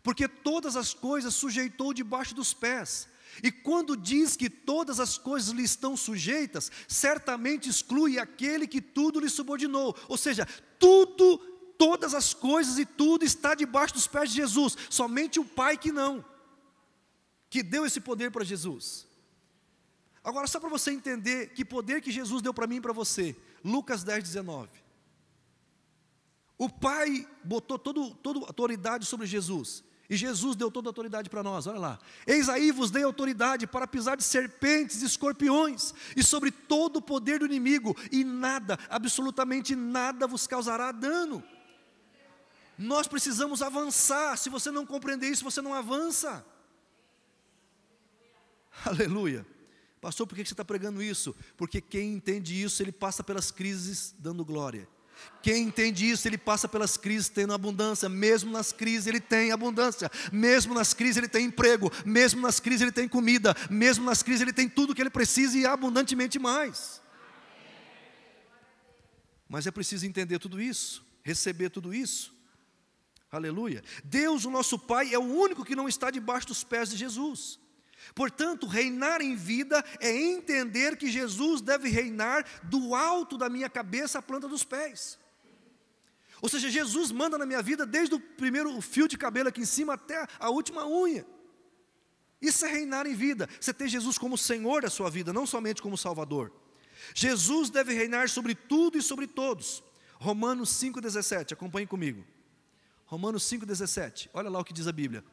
Speaker 1: Porque todas as coisas sujeitou debaixo dos pés, E quando diz que todas as coisas lhe estão sujeitas, certamente exclui aquele que tudo lhe subordinou. Ou seja, tudo, todas as coisas e tudo está debaixo dos pés de Jesus. Somente o Pai que não, que deu esse poder para Jesus. Agora, só para você entender que poder que Jesus deu para mim e para você. Lucas 10, 19. O Pai botou toda a autoridade sobre Jesus. E Jesus deu toda a autoridade para nós, olha lá. Eis aí vos dei autoridade para pisar de serpentes e escorpiões, e sobre todo o poder do inimigo, e nada, absolutamente nada vos causará dano. Nós precisamos avançar. Se você não compreender isso, você não avança. Aleluia. Pastor, por que você está pregando isso? Porque quem entende isso, ele passa pelas crises dando glória. Quem entende isso, ele passa pelas crises tendo abundância. Mesmo nas crises ele tem abundância. Mesmo nas crises ele tem emprego. Mesmo nas crises ele tem comida. Mesmo nas crises ele tem tudo que ele precisa e abundantemente mais. Mas é preciso entender tudo isso, receber tudo isso. Aleluia. Deus, o nosso Pai, é o único que não está debaixo dos pés de Jesus. Portanto, reinar em vida é entender que Jesus deve reinar do alto da minha cabeça à planta dos pés. Ou seja, Jesus manda na minha vida desde o primeiro fio de cabelo aqui em cima até a última unha. Isso é reinar em vida. Você tem Jesus como Senhor da sua vida, não somente como Salvador. Jesus deve reinar sobre tudo e sobre todos. Romanos 5,17, acompanhe comigo. Romanos 5,17, olha lá o que diz a Bíblia.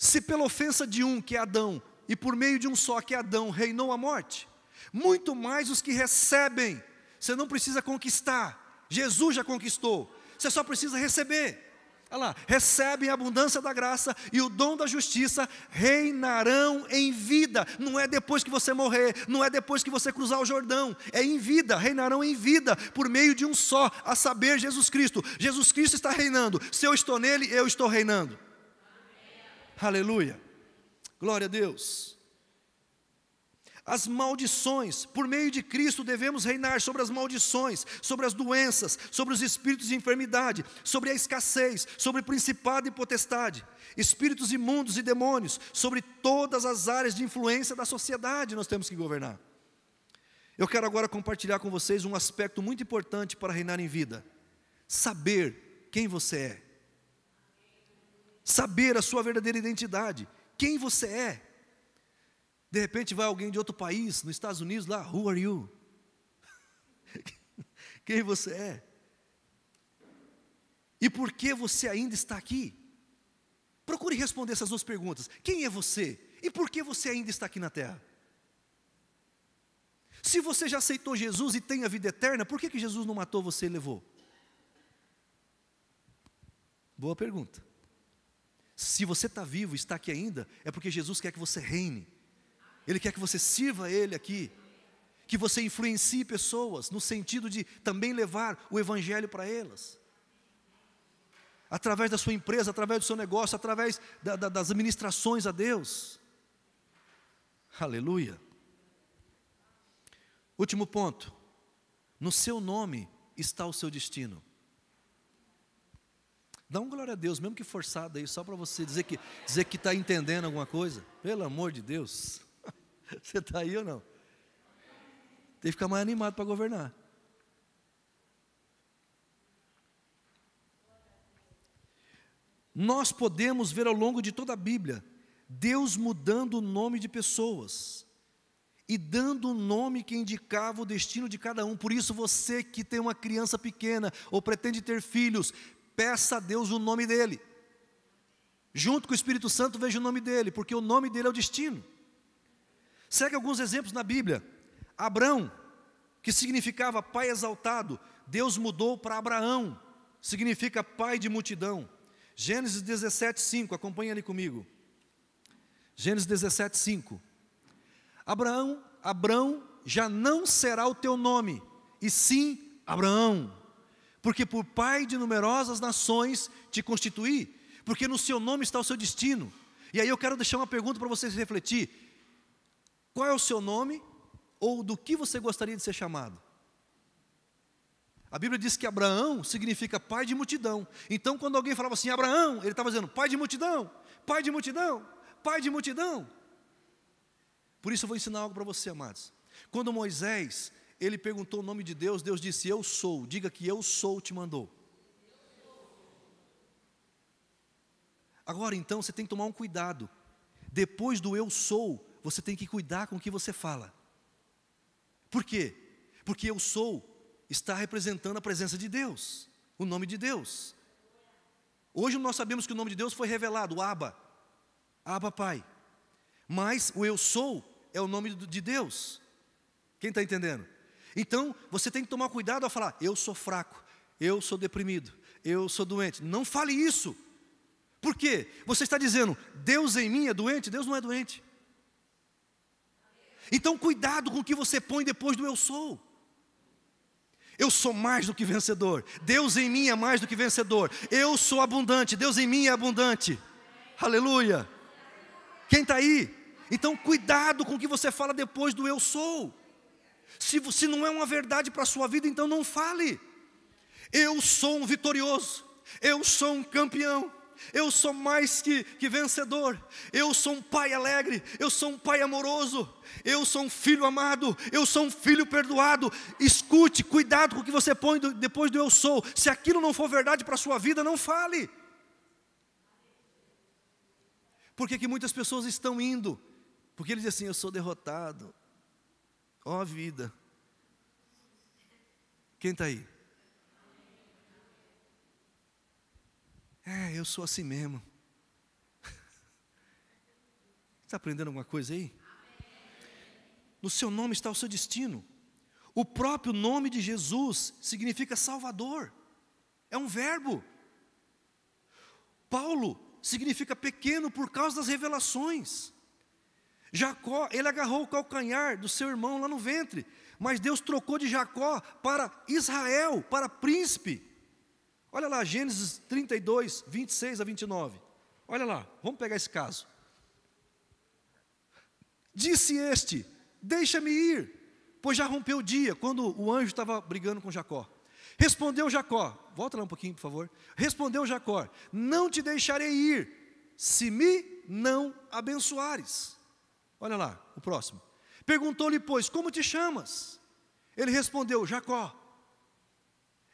Speaker 1: Se pela ofensa de um, que é Adão, e por meio de um só, que é Adão, reinou a morte, muito mais os que recebem. Você não precisa conquistar, Jesus já conquistou, você só precisa receber. Olha lá, recebem a abundância da graça e o dom da justiça, reinarão em vida. Não é depois que você morrer, não é depois que você cruzar o Jordão, é em vida, reinarão em vida, por meio de um só, a saber, Jesus Cristo. Jesus Cristo está reinando, se eu estou nele, eu estou reinando. Aleluia, glória a Deus. As maldições, por meio de Cristo devemos reinar sobre as maldições, sobre as doenças, sobre os espíritos de enfermidade, sobre a escassez, sobre principado e potestade, espíritos imundos e demônios, sobre todas as áreas de influência da sociedade nós temos que governar. Eu quero agora compartilhar com vocês um aspecto muito importante para reinar em vida: saber quem você é. Saber a sua verdadeira identidade, quem você é. De repente vai alguém de outro país, nos Estados Unidos lá, who are you? Quem você é? E por que você ainda está aqui? Procure responder essas duas perguntas. Quem é você? E por que você ainda está aqui na terra? Se você já aceitou Jesus e tem a vida eterna, por que Jesus não matou você e levou? Boa pergunta. Se você está vivo e está aqui ainda, é porque Jesus quer que você reine. Ele quer que você sirva a Ele aqui. Que você influencie pessoas, no sentido de também levar o Evangelho para elas. Através da sua empresa, através do seu negócio, através das administrações a Deus. Aleluia. Último ponto. No seu nome está o seu destino. Dá um glória a Deus, mesmo que forçado aí, só para você dizer que está entendendo alguma coisa. Pelo amor de Deus. Você está aí ou não? Tem que ficar mais animado para governar. Nós podemos ver ao longo de toda a Bíblia, Deus mudando o nome de pessoas e dando um nome que indicava o destino de cada um. Por isso você que tem uma criança pequena ou pretende ter filhos, peça a Deus o nome dele. Junto com o Espírito Santo, veja o nome dele, porque o nome dele é o destino. Segue alguns exemplos na Bíblia. Abrão, que significava pai exaltado, Deus mudou para Abraão, significa pai de multidão. Gênesis 17:5, acompanha ali comigo. Gênesis 17:5. Abrão já não será o teu nome, e sim Abraão, porque por pai de numerosas nações te constituí, porque no seu nome está o seu destino. E aí eu quero deixar uma pergunta para vocês refletir. Qual é o seu nome, ou do que você gostaria de ser chamado? A Bíblia diz que Abraão significa pai de multidão. Então quando alguém falava assim, Abraão, ele estava dizendo, pai de multidão, pai de multidão, pai de multidão. Por isso eu vou ensinar algo para você, amados. Quando Moisés, ele perguntou o nome de Deus, Deus disse, eu sou. Diga que eu sou te mandou. Agora então, você tem que tomar um cuidado. Depois do eu sou, você tem que cuidar com o que você fala. Por quê? Porque eu sou está representando a presença de Deus, o nome de Deus. Hoje nós sabemos que o nome de Deus foi revelado, Abba, Abba Pai. Mas o eu sou é o nome de Deus. Quem está entendendo? Então, você tem que tomar cuidado ao falar, eu sou fraco, eu sou deprimido, eu sou doente. Não fale isso. Por quê? Você está dizendo, Deus em mim é doente? Deus não é doente. Então, cuidado com o que você põe depois do eu sou. Eu sou mais do que vencedor. Deus em mim é mais do que vencedor. Eu sou abundante. Deus em mim é abundante. Aleluia. Quem está aí? Então, cuidado com o que você fala depois do eu sou. Se não é uma verdade para a sua vida, então não fale. Eu sou um vitorioso. Eu sou um campeão. Eu sou mais que vencedor. Eu sou um pai alegre. Eu sou um pai amoroso. Eu sou um filho amado. Eu sou um filho perdoado. Escute, cuidado com o que você põe depois do eu sou. Se aquilo não for verdade para a sua vida, não fale. Por que muitas pessoas estão indo? Porque eles dizem assim, eu sou derrotado. Ó vida. Quem está aí? Eu sou assim mesmo. Está aprendendo alguma coisa aí? No seu nome está o seu destino. O próprio nome de Jesus significa Salvador. É um verbo. Paulo significa pequeno por causa das revelações. Jacó, ele agarrou o calcanhar do seu irmão lá no ventre. Mas Deus trocou de Jacó para Israel, para príncipe. Olha lá, Gênesis 32, 26 a 29. Olha lá, vamos pegar esse caso. Disse este, deixa-me ir, pois já rompeu o dia, quando o anjo estava brigando com Jacó. Respondeu Jacó, volta lá um pouquinho, por favor. Respondeu Jacó, não te deixarei ir, se me não abençoares. Olha lá, o próximo. Perguntou-lhe, pois, como te chamas? Ele respondeu, Jacó.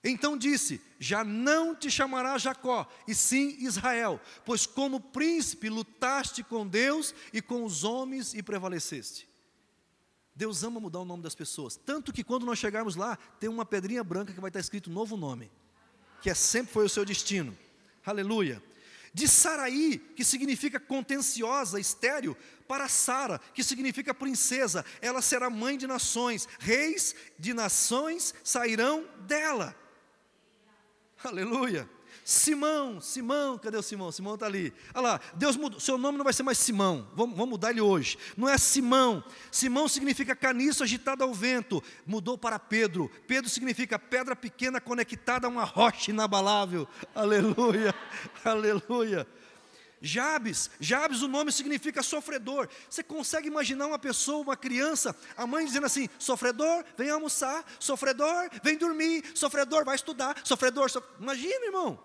Speaker 1: Então disse, já não te chamará Jacó, e sim Israel, pois como príncipe lutaste com Deus e com os homens e prevaleceste. Deus ama mudar o nome das pessoas, tanto que quando nós chegarmos lá, tem uma pedrinha branca que vai estar escrito novo nome, que sempre foi o seu destino. Aleluia. De Saraí, que significa contenciosa, estéril, para Sara, que significa princesa, ela será mãe de nações, reis de nações sairão dela. Aleluia. Simão, cadê o Simão? Simão está ali. Olha lá, Deus mudou, seu nome não vai ser mais Simão, vamos mudar ele hoje. Não é Simão. Simão significa caniço agitado ao vento. Mudou para Pedro. Pedro significa pedra pequena conectada a uma rocha inabalável. Aleluia, aleluia. Jabes, o nome significa sofredor. Você consegue imaginar uma pessoa, uma criança, a mãe dizendo assim, sofredor, vem almoçar, sofredor, vem dormir, sofredor, vai estudar, sofredor. Imagina, irmão,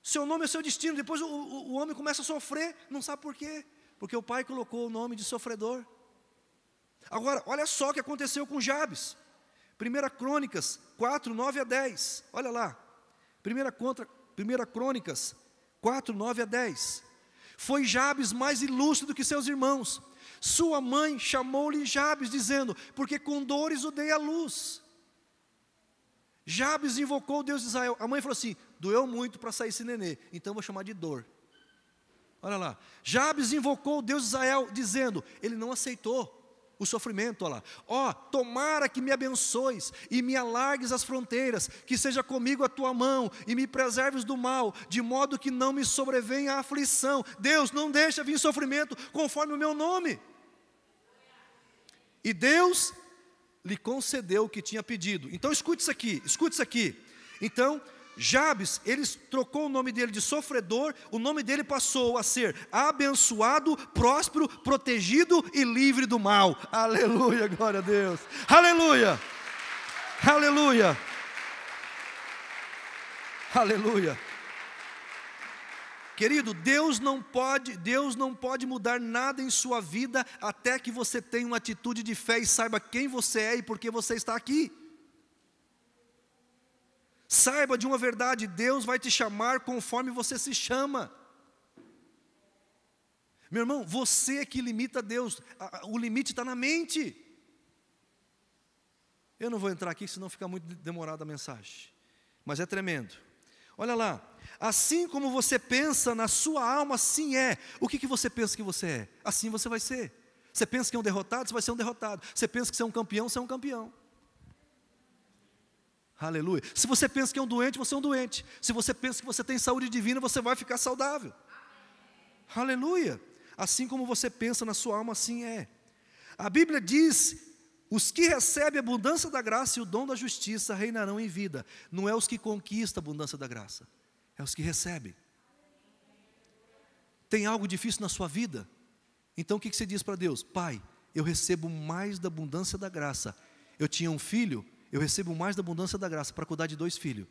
Speaker 1: seu nome é seu destino, depois o homem começa a sofrer, não sabe por quê, porque o pai colocou o nome de sofredor. Agora, olha só o que aconteceu com Jabes, 1 Crônicas 4, 9 a 10, olha lá, 1 Crônicas 4, 9 a 10. Foi Jabes mais ilustre do que seus irmãos. Sua mãe chamou-lhe Jabes, dizendo, porque com dores o dei à luz. Jabes invocou o Deus de Israel. A mãe falou assim, doeu muito para sair esse nenê, então vou chamar de dor. Olha lá. Jabes invocou o Deus de Israel, dizendo, ele não aceitou o sofrimento, olha lá. Tomara que me abençoes e me alargues as fronteiras, que seja comigo a tua mão e me preserves do mal, de modo que não me sobrevenha a aflição. Deus, não deixa vir sofrimento conforme o meu nome. E Deus lhe concedeu o que tinha pedido. Então escute isso aqui. Então, Jabes, ele trocou o nome dele de sofredor, o nome dele passou a ser abençoado, próspero, protegido e livre do mal. Aleluia, glória a Deus. Aleluia, aleluia, aleluia. Querido, Deus não pode mudar nada em sua vida até que você tenha uma atitude de fé e saiba quem você é e por que você está aqui. Saiba de uma verdade, Deus vai te chamar conforme você se chama. Meu irmão, você é que limita Deus, o limite está na mente. Eu não vou entrar aqui, senão fica muito demorada a mensagem, mas é tremendo. Olha lá, assim como você pensa na sua alma, assim é. O que você pensa que você é? Assim você vai ser. Você pensa que é um derrotado, você vai ser um derrotado. Você pensa que você é um campeão, você é um campeão. Aleluia. Se você pensa que é um doente, você é um doente. Se você pensa que você tem saúde divina, você vai ficar saudável. Aleluia. Assim como você pensa na sua alma, assim é. A Bíblia diz: os que recebem a abundância da graça e o dom da justiça reinarão em vida. Não é os que conquistam a abundância da graça, é os que recebem. Tem algo difícil na sua vida? Então o que você diz para Deus? Pai, eu recebo mais da abundância da graça. Eu tinha um filho, eu recebo mais da abundância da graça para cuidar de 2 filhos.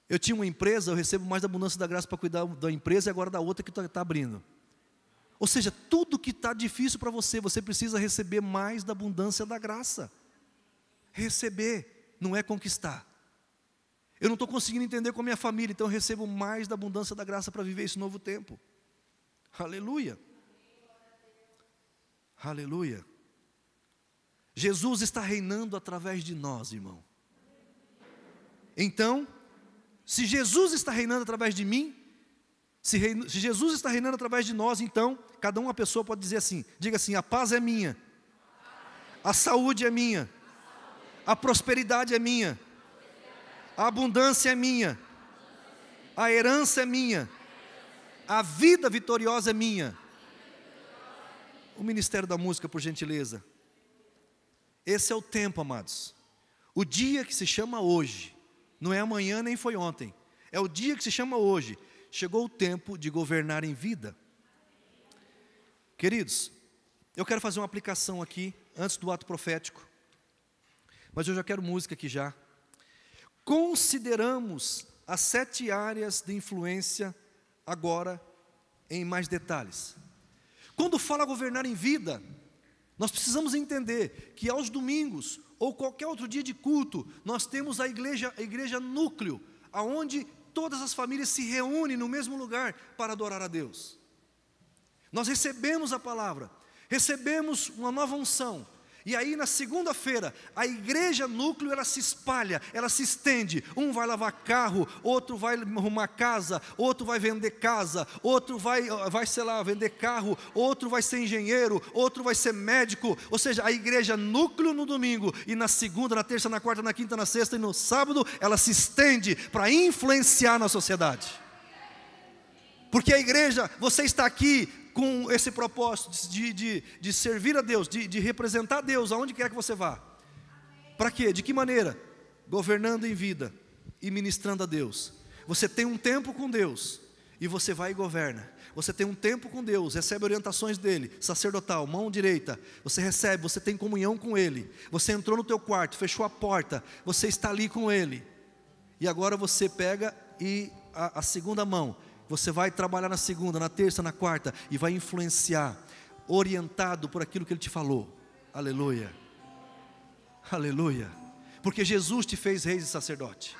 Speaker 1: Eu tinha uma empresa, eu recebo mais da abundância da graça para cuidar da empresa e agora da outra que está abrindo. Ou seja, tudo que está difícil para você, você precisa receber mais da abundância da graça. Receber, não é conquistar. Eu não estou conseguindo entender com a minha família, então eu recebo mais da abundância da graça para viver esse novo tempo. Aleluia. Aleluia. Jesus está reinando através de nós, irmão. Então, se Jesus está reinando através de mim, se Jesus está reinando através de nós, então, cada uma pessoa pode dizer assim, diga assim: a paz é minha, a saúde é minha, a prosperidade é minha, a abundância é minha, a herança é minha, a vida vitoriosa é minha. O Ministério da Música, por gentileza. Esse é o tempo, amados. O dia que se chama hoje, não é amanhã nem foi ontem, é o dia que se chama hoje. Chegou o tempo de governar em vida. Queridos, eu quero fazer uma aplicação aqui, antes do ato profético, mas eu já quero música aqui já. Consideramos as 7 áreas de influência agora em mais detalhes. Quando fala governar em vida, nós precisamos entender que aos domingos, ou qualquer outro dia de culto, nós temos a igreja núcleo, aonde todas as famílias se reúnem no mesmo lugar para adorar a Deus. Nós recebemos a palavra, recebemos uma nova unção, e aí na segunda-feira, a igreja núcleo, ela se espalha, ela se estende. Um vai lavar carro, outro vai arrumar casa, outro vai vender casa, outro vai sei lá, vender carro, outro vai ser engenheiro, outro vai ser médico. Ou seja, a igreja núcleo no domingo, e na segunda, na terça, na quarta, na quinta, na sexta e no sábado, ela se estende para influenciar na sociedade. Porque a igreja, você está aqui com esse propósito de servir a Deus, de representar Deus aonde quer que você vá. Para quê? De que maneira? Governando em vida e ministrando a Deus. Você tem um tempo com Deus e você vai e governa. Você tem um tempo com Deus, recebe orientações dele, sacerdotal, mão direita. Você recebe, você tem comunhão com ele. Você entrou no teu quarto, fechou a porta, você está ali com ele. E agora você pega e a segunda mão, você vai trabalhar na segunda, na terça, na quarta, e vai influenciar, orientado por aquilo que Ele te falou. Aleluia. Aleluia. Porque Jesus te fez rei e sacerdote.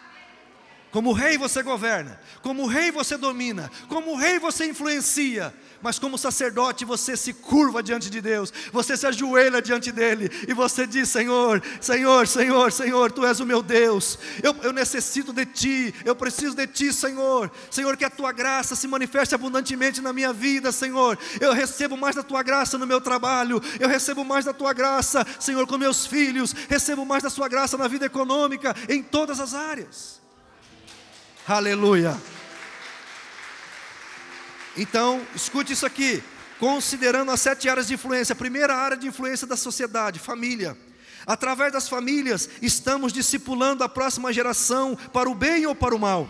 Speaker 1: Como rei você governa, como rei você domina, como rei você influencia, mas como sacerdote você se curva diante de Deus, você se ajoelha diante dEle, e você diz: Senhor, Senhor, Senhor, Senhor, Tu és o meu Deus, eu necessito de Ti, eu preciso de Ti, Senhor, Senhor, que a Tua graça se manifeste abundantemente na minha vida, Senhor, eu recebo mais da Tua graça no meu trabalho, eu recebo mais da Tua graça, Senhor, com meus filhos, recebo mais da Sua graça na vida econômica, em todas as áreas. Aleluia. Então, escute isso aqui. Considerando as 7 áreas de influência. A primeira área de influência da sociedade, família. Através das famílias, estamos discipulando a próxima geração para o bem ou para o mal.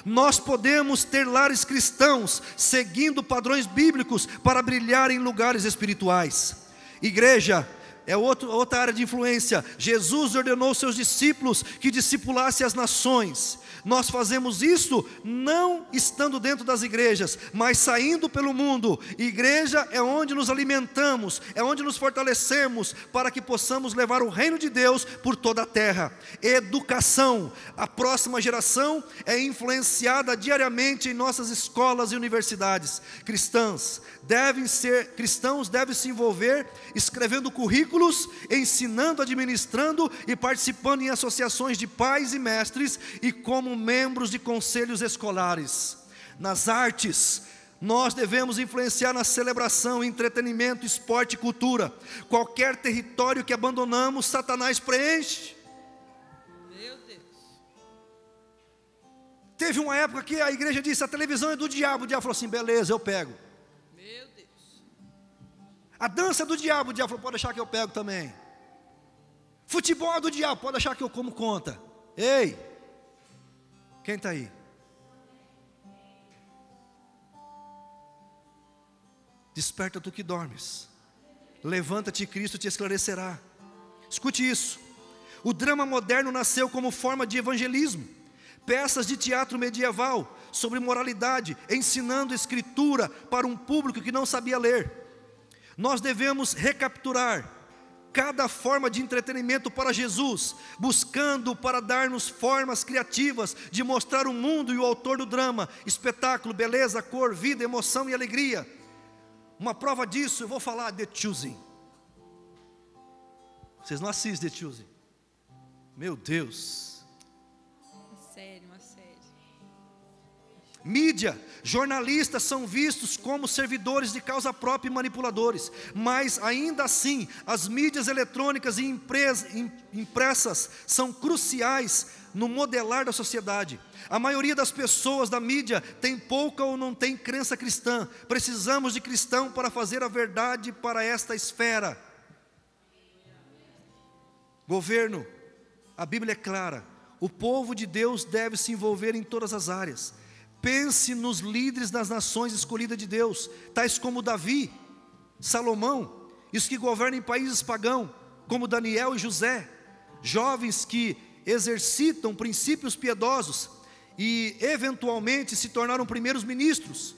Speaker 1: Nós podemos ter lares cristãos, seguindo padrões bíblicos, para brilhar em lugares espirituais. Igreja, é outra área de influência. Jesus ordenou seus discípulos que discipulassem as nações. Nós fazemos isso não estando dentro das igrejas, mas saindo pelo mundo. Igreja é onde nos alimentamos, é onde nos fortalecemos, para que possamos levar o reino de Deus por toda a terra. Educação. A próxima geração é influenciada diariamente em nossas escolas e universidades. Cristãos devem se envolver escrevendo currículos, ensinando, administrando e participando em associações de pais e mestres e como membros de conselhos escolares. Nas artes, nós devemos influenciar na celebração, entretenimento, esporte e cultura. Qualquer território que abandonamos, Satanás preenche.
Speaker 2: Meu Deus.
Speaker 1: Teve uma época que a igreja disse: a televisão é do diabo. O diabo falou assim: beleza, eu pego.
Speaker 2: Meu Deus.
Speaker 1: A dança é do diabo. O diabo falou: pode deixar que eu pego também. Futebol é do diabo. Pode deixar que eu como conta. Ei, quem está aí? Desperta tu que dormes, levanta-te, Cristo te esclarecerá. Escute isso: o drama moderno nasceu como forma de evangelismo. Peças de teatro medieval sobre moralidade, ensinando escritura para um público que não sabia ler. Nós devemos recapturar cada forma de entretenimento para Jesus, buscando para dar-nos formas criativas de mostrar o mundo e o autor do drama, espetáculo, beleza, cor, vida, emoção e alegria. Uma prova disso, eu vou falar The Chosen. Vocês não assistem The Chosen? Meu Deus.
Speaker 2: Uma série.
Speaker 1: Mídia, jornalistas são vistos como servidores de causa própria e manipuladores, mas ainda assim, as mídias eletrônicas e impressas são cruciais no modelar da sociedade. A maioria das pessoas da mídia tem pouca ou não tem crença cristã. Precisamos de cristão para fazer a verdade para esta esfera. Governo, a Bíblia é clara: o povo de Deus deve se envolver em todas as áreas. Pense nos líderes das nações escolhidas de Deus, tais como Davi, Salomão, e os que governam em países pagãos, como Daniel e José, jovens que exercitam princípios piedosos e eventualmente se tornaram primeiros ministros.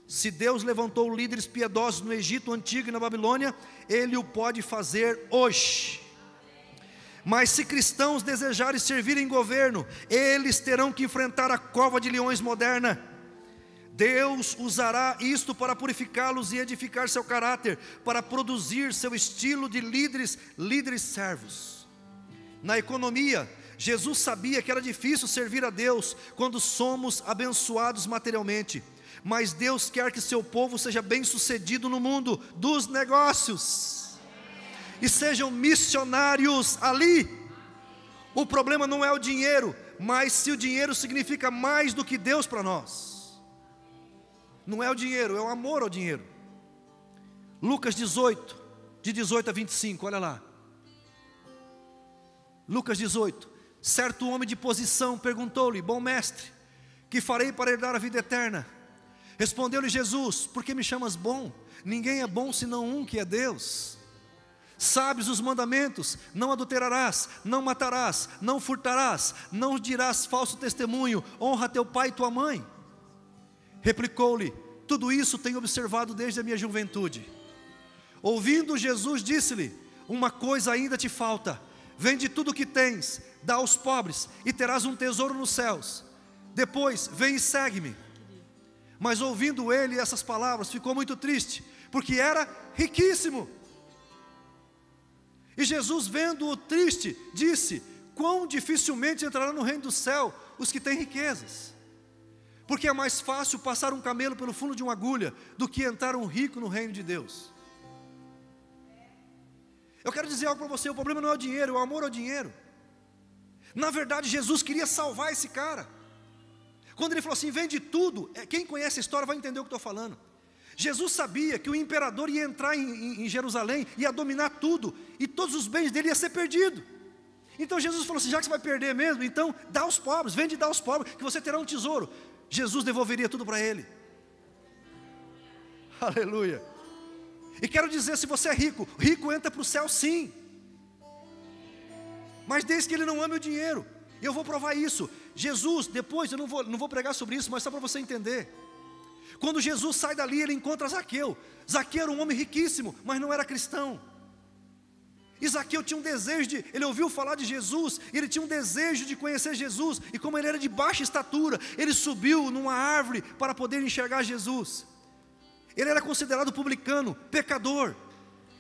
Speaker 1: Se Deus levantou líderes piedosos no Egito antigo e na Babilônia, Ele o pode fazer hoje. Mas se cristãos desejarem servir em governo, eles terão que enfrentar a cova de leões moderna. Deus usará isto para purificá-los e edificar seu caráter, para produzir seu estilo de líderes servos. Na economia, Jesus sabia que era difícil servir a Deus quando somos abençoados materialmente, mas Deus quer que seu povo seja bem sucedido no mundo dos negócios e sejam missionários ali. O problema não é o dinheiro, mas se o dinheiro significa mais do que Deus para nós. Não é o dinheiro, é o amor ao dinheiro. Lucas 18, de 18 a 25, olha lá. Lucas 18. Certo homem de posição perguntou-lhe: bom mestre, que farei para herdar a vida eterna? Respondeu-lhe Jesus: por que me chamas bom? Ninguém é bom senão um, que é Deus. Sabes os mandamentos: não adulterarás, não matarás, não furtarás, não dirás falso testemunho, honra teu pai e tua mãe. Replicou-lhe: tudo isso tenho observado desde a minha juventude. Ouvindo Jesus, disse-lhe: uma coisa ainda te falta. Vende tudo o que tens, dá aos pobres, e terás um tesouro nos céus. Depois, vem e segue-me. Mas ouvindo ele essas palavras, ficou muito triste, porque era riquíssimo. E Jesus, vendo-o triste, disse: quão dificilmente entrarão no reino do céu os que têm riquezas. Porque é mais fácil passar um camelo pelo fundo de uma agulha do que entrar um rico no reino de Deus. Eu quero dizer algo para você: o problema não é o dinheiro, é o amor ao dinheiro. Na verdade, Jesus queria salvar esse cara. Quando ele falou assim: vende tudo, quem conhece a história vai entender o que estou falando. Jesus sabia que o imperador ia entrar em Jerusalém, ia dominar tudo, e todos os bens dele iam ser perdidos. Então Jesus falou assim: já que você vai perder mesmo, então dá aos pobres, vende e dá aos pobres, que você terá um tesouro. Jesus devolveria tudo para ele. Aleluia. E quero dizer, se você é rico, rico entra para o céu sim, mas desde que ele não ame o dinheiro. E eu vou provar isso. Jesus, depois, eu não vou pregar sobre isso, mas só para você entender. Quando Jesus sai dali, ele encontra Zaqueu. Zaqueu era um homem riquíssimo, mas não era cristão. E Zaqueu tinha um desejo ele ouviu falar de Jesus, ele tinha um desejo de conhecer Jesus, e como ele era de baixa estatura, ele subiu numa árvore para poder enxergar Jesus. Ele era considerado publicano, pecador,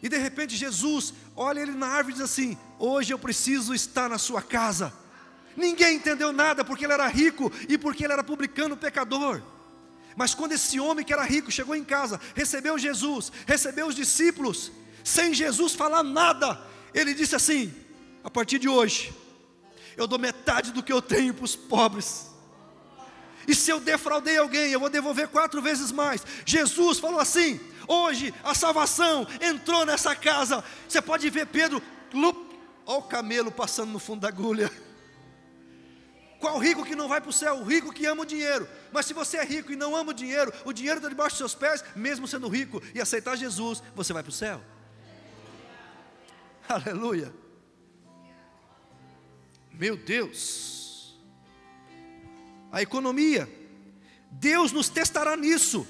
Speaker 1: e de repente Jesus olha ele na árvore e diz assim: hoje eu preciso estar na sua casa. Ninguém entendeu nada, porque ele era rico, e porque ele era publicano, pecador. Mas quando esse homem que era rico chegou em casa, recebeu Jesus, recebeu os discípulos, sem Jesus falar nada, ele disse assim: a partir de hoje, eu dou metade do que eu tenho para os pobres. E se eu defraudei alguém, eu vou devolver 4 vezes mais. Jesus falou assim: hoje a salvação entrou nessa casa. Você pode ver Pedro, olha o camelo passando no fundo da agulha. Qual rico que não vai para o céu? O rico que ama o dinheiro. Mas se você é rico e não ama o dinheiro está debaixo dos seus pés, mesmo sendo rico e aceitar Jesus, você vai para o céu. Aleluia. Meu Deus. A economia, Deus nos testará nisso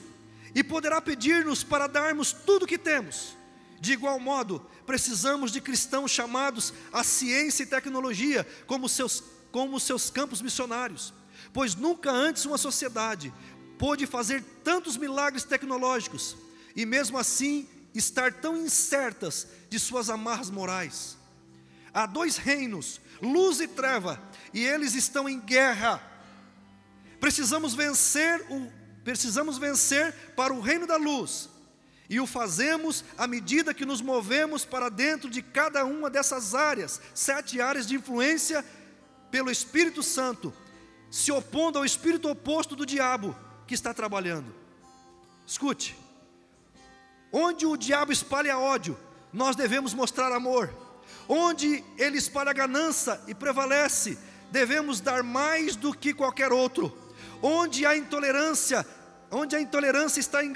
Speaker 1: e poderá pedir-nos para darmos tudo o que temos. De igual modo, precisamos de cristãos chamados à ciência e tecnologia como seus campos missionários, pois nunca antes uma sociedade pôde fazer tantos milagres tecnológicos e mesmo assim estar tão incertas de suas amarras morais. Há 2 reinos, luz e treva, e eles estão em guerra. Precisamos vencer para o reino da luz, e o fazemos à medida que nos movemos para dentro de cada uma dessas áreas, 7 áreas de influência pelo Espírito Santo, se opondo ao espírito oposto do diabo que está trabalhando. Escute, onde o diabo espalha ódio, nós devemos mostrar amor. Onde ele espalha ganância e prevalece, devemos dar mais do que qualquer outro. Onde a intolerância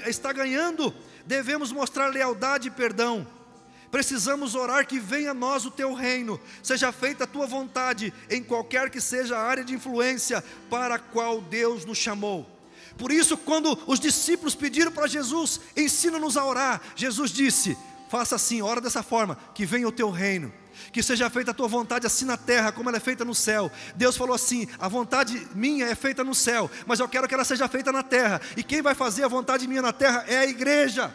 Speaker 1: está ganhando, devemos mostrar lealdade e perdão. Precisamos orar que venha a nós o teu reino, seja feita a tua vontade, em qualquer que seja a área de influência para a qual Deus nos chamou. Por isso, quando os discípulos pediram para Jesus: ensina-nos a orar, Jesus disse: faça assim, ora dessa forma, que venha o teu reino, que seja feita a tua vontade assim na terra, como ela é feita no céu. Deus falou assim: a vontade minha é feita no céu, mas eu quero que ela seja feita na terra, e quem vai fazer a vontade minha na terra é a igreja.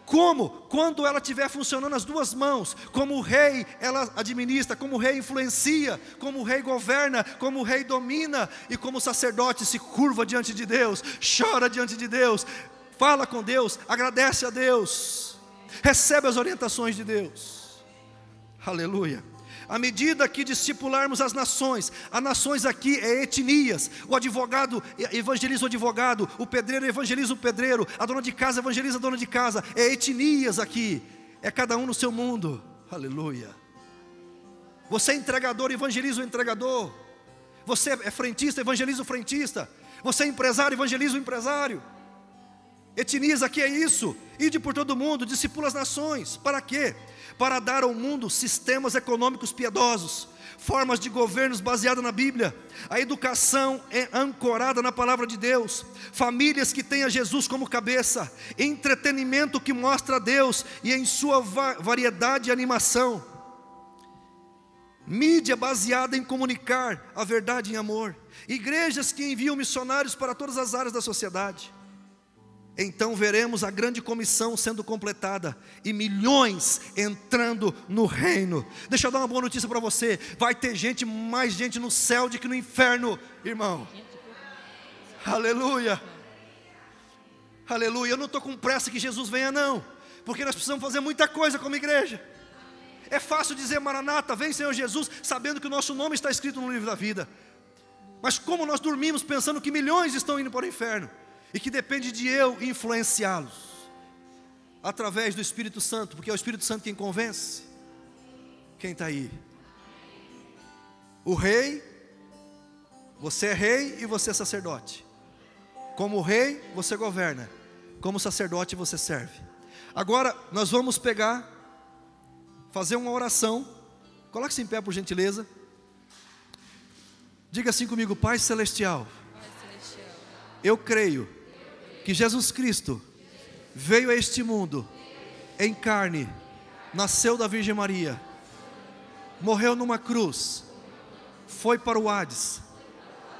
Speaker 1: Como? Quando ela estiver funcionando as 2 mãos, como o rei ela administra, como o rei influencia, como o rei governa, como o rei domina, e como o sacerdote se curva diante de Deus, chora diante de Deus, fala com Deus, agradece a Deus, recebe as orientações de Deus. Aleluia. À medida que discipularmos as nações aqui é etnias, o advogado evangeliza o advogado, o pedreiro evangeliza o pedreiro, a dona de casa evangeliza a dona de casa, é etnias aqui, é cada um no seu mundo. Aleluia. Você é entregador, evangeliza o entregador. Você é frentista, evangeliza o frentista. Você é empresário, evangeliza o empresário. Etnias aqui é isso. Ide por todo mundo, discipula as nações. Para quê? Para dar ao mundo sistemas econômicos piedosos, formas de governos baseadas na Bíblia. A educação é ancorada na palavra de Deus. Famílias que tenham Jesus como cabeça. Entretenimento que mostra a Deus e em sua variedade e animação. Mídia baseada em comunicar a verdade em amor. Igrejas que enviam missionários para todas as áreas da sociedade. Então veremos a grande comissão sendo completada e milhões entrando no reino. Deixa eu dar uma boa notícia para você: vai ter mais gente no céu do que no inferno, irmão. Aleluia. Aleluia. Eu não estou com pressa que Jesus venha não, porque nós precisamos fazer muita coisa como igreja. É fácil dizer Maranata, vem Senhor Jesus, sabendo que o nosso nome está escrito no livro da vida. Mas como nós dormimos pensando que milhões estão indo para o inferno, e que depende de eu influenciá-los através do Espírito Santo, porque é o Espírito Santo quem convence. Quem está aí? O rei, você é rei e você é sacerdote. Como rei, você governa. Como sacerdote, você serve. Agora nós vamos fazer uma oração. Coloque-se em pé, por gentileza. Diga assim comigo: Pai Celestial, eu creio que Jesus Cristo veio a este mundo em carne, nasceu da Virgem Maria, morreu numa cruz, foi para o Hades,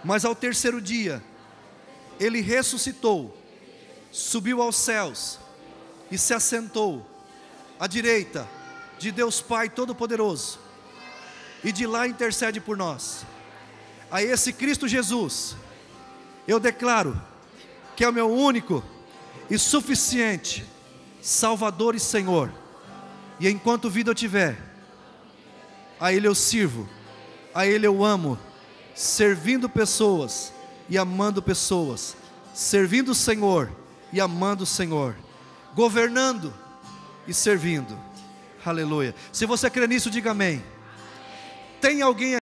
Speaker 1: mas ao terceiro dia Ele ressuscitou, subiu aos céus e se assentou à direita de Deus Pai Todo-Poderoso, e de lá intercede por nós. A esse Cristo Jesus eu declaro que é o meu único e suficiente Salvador e Senhor, e enquanto vida eu tiver, a Ele eu sirvo, a Ele eu amo, servindo pessoas e amando pessoas, servindo o Senhor e amando o Senhor, governando e servindo. Aleluia. Se você crê nisso, diga amém. Tem alguém aqui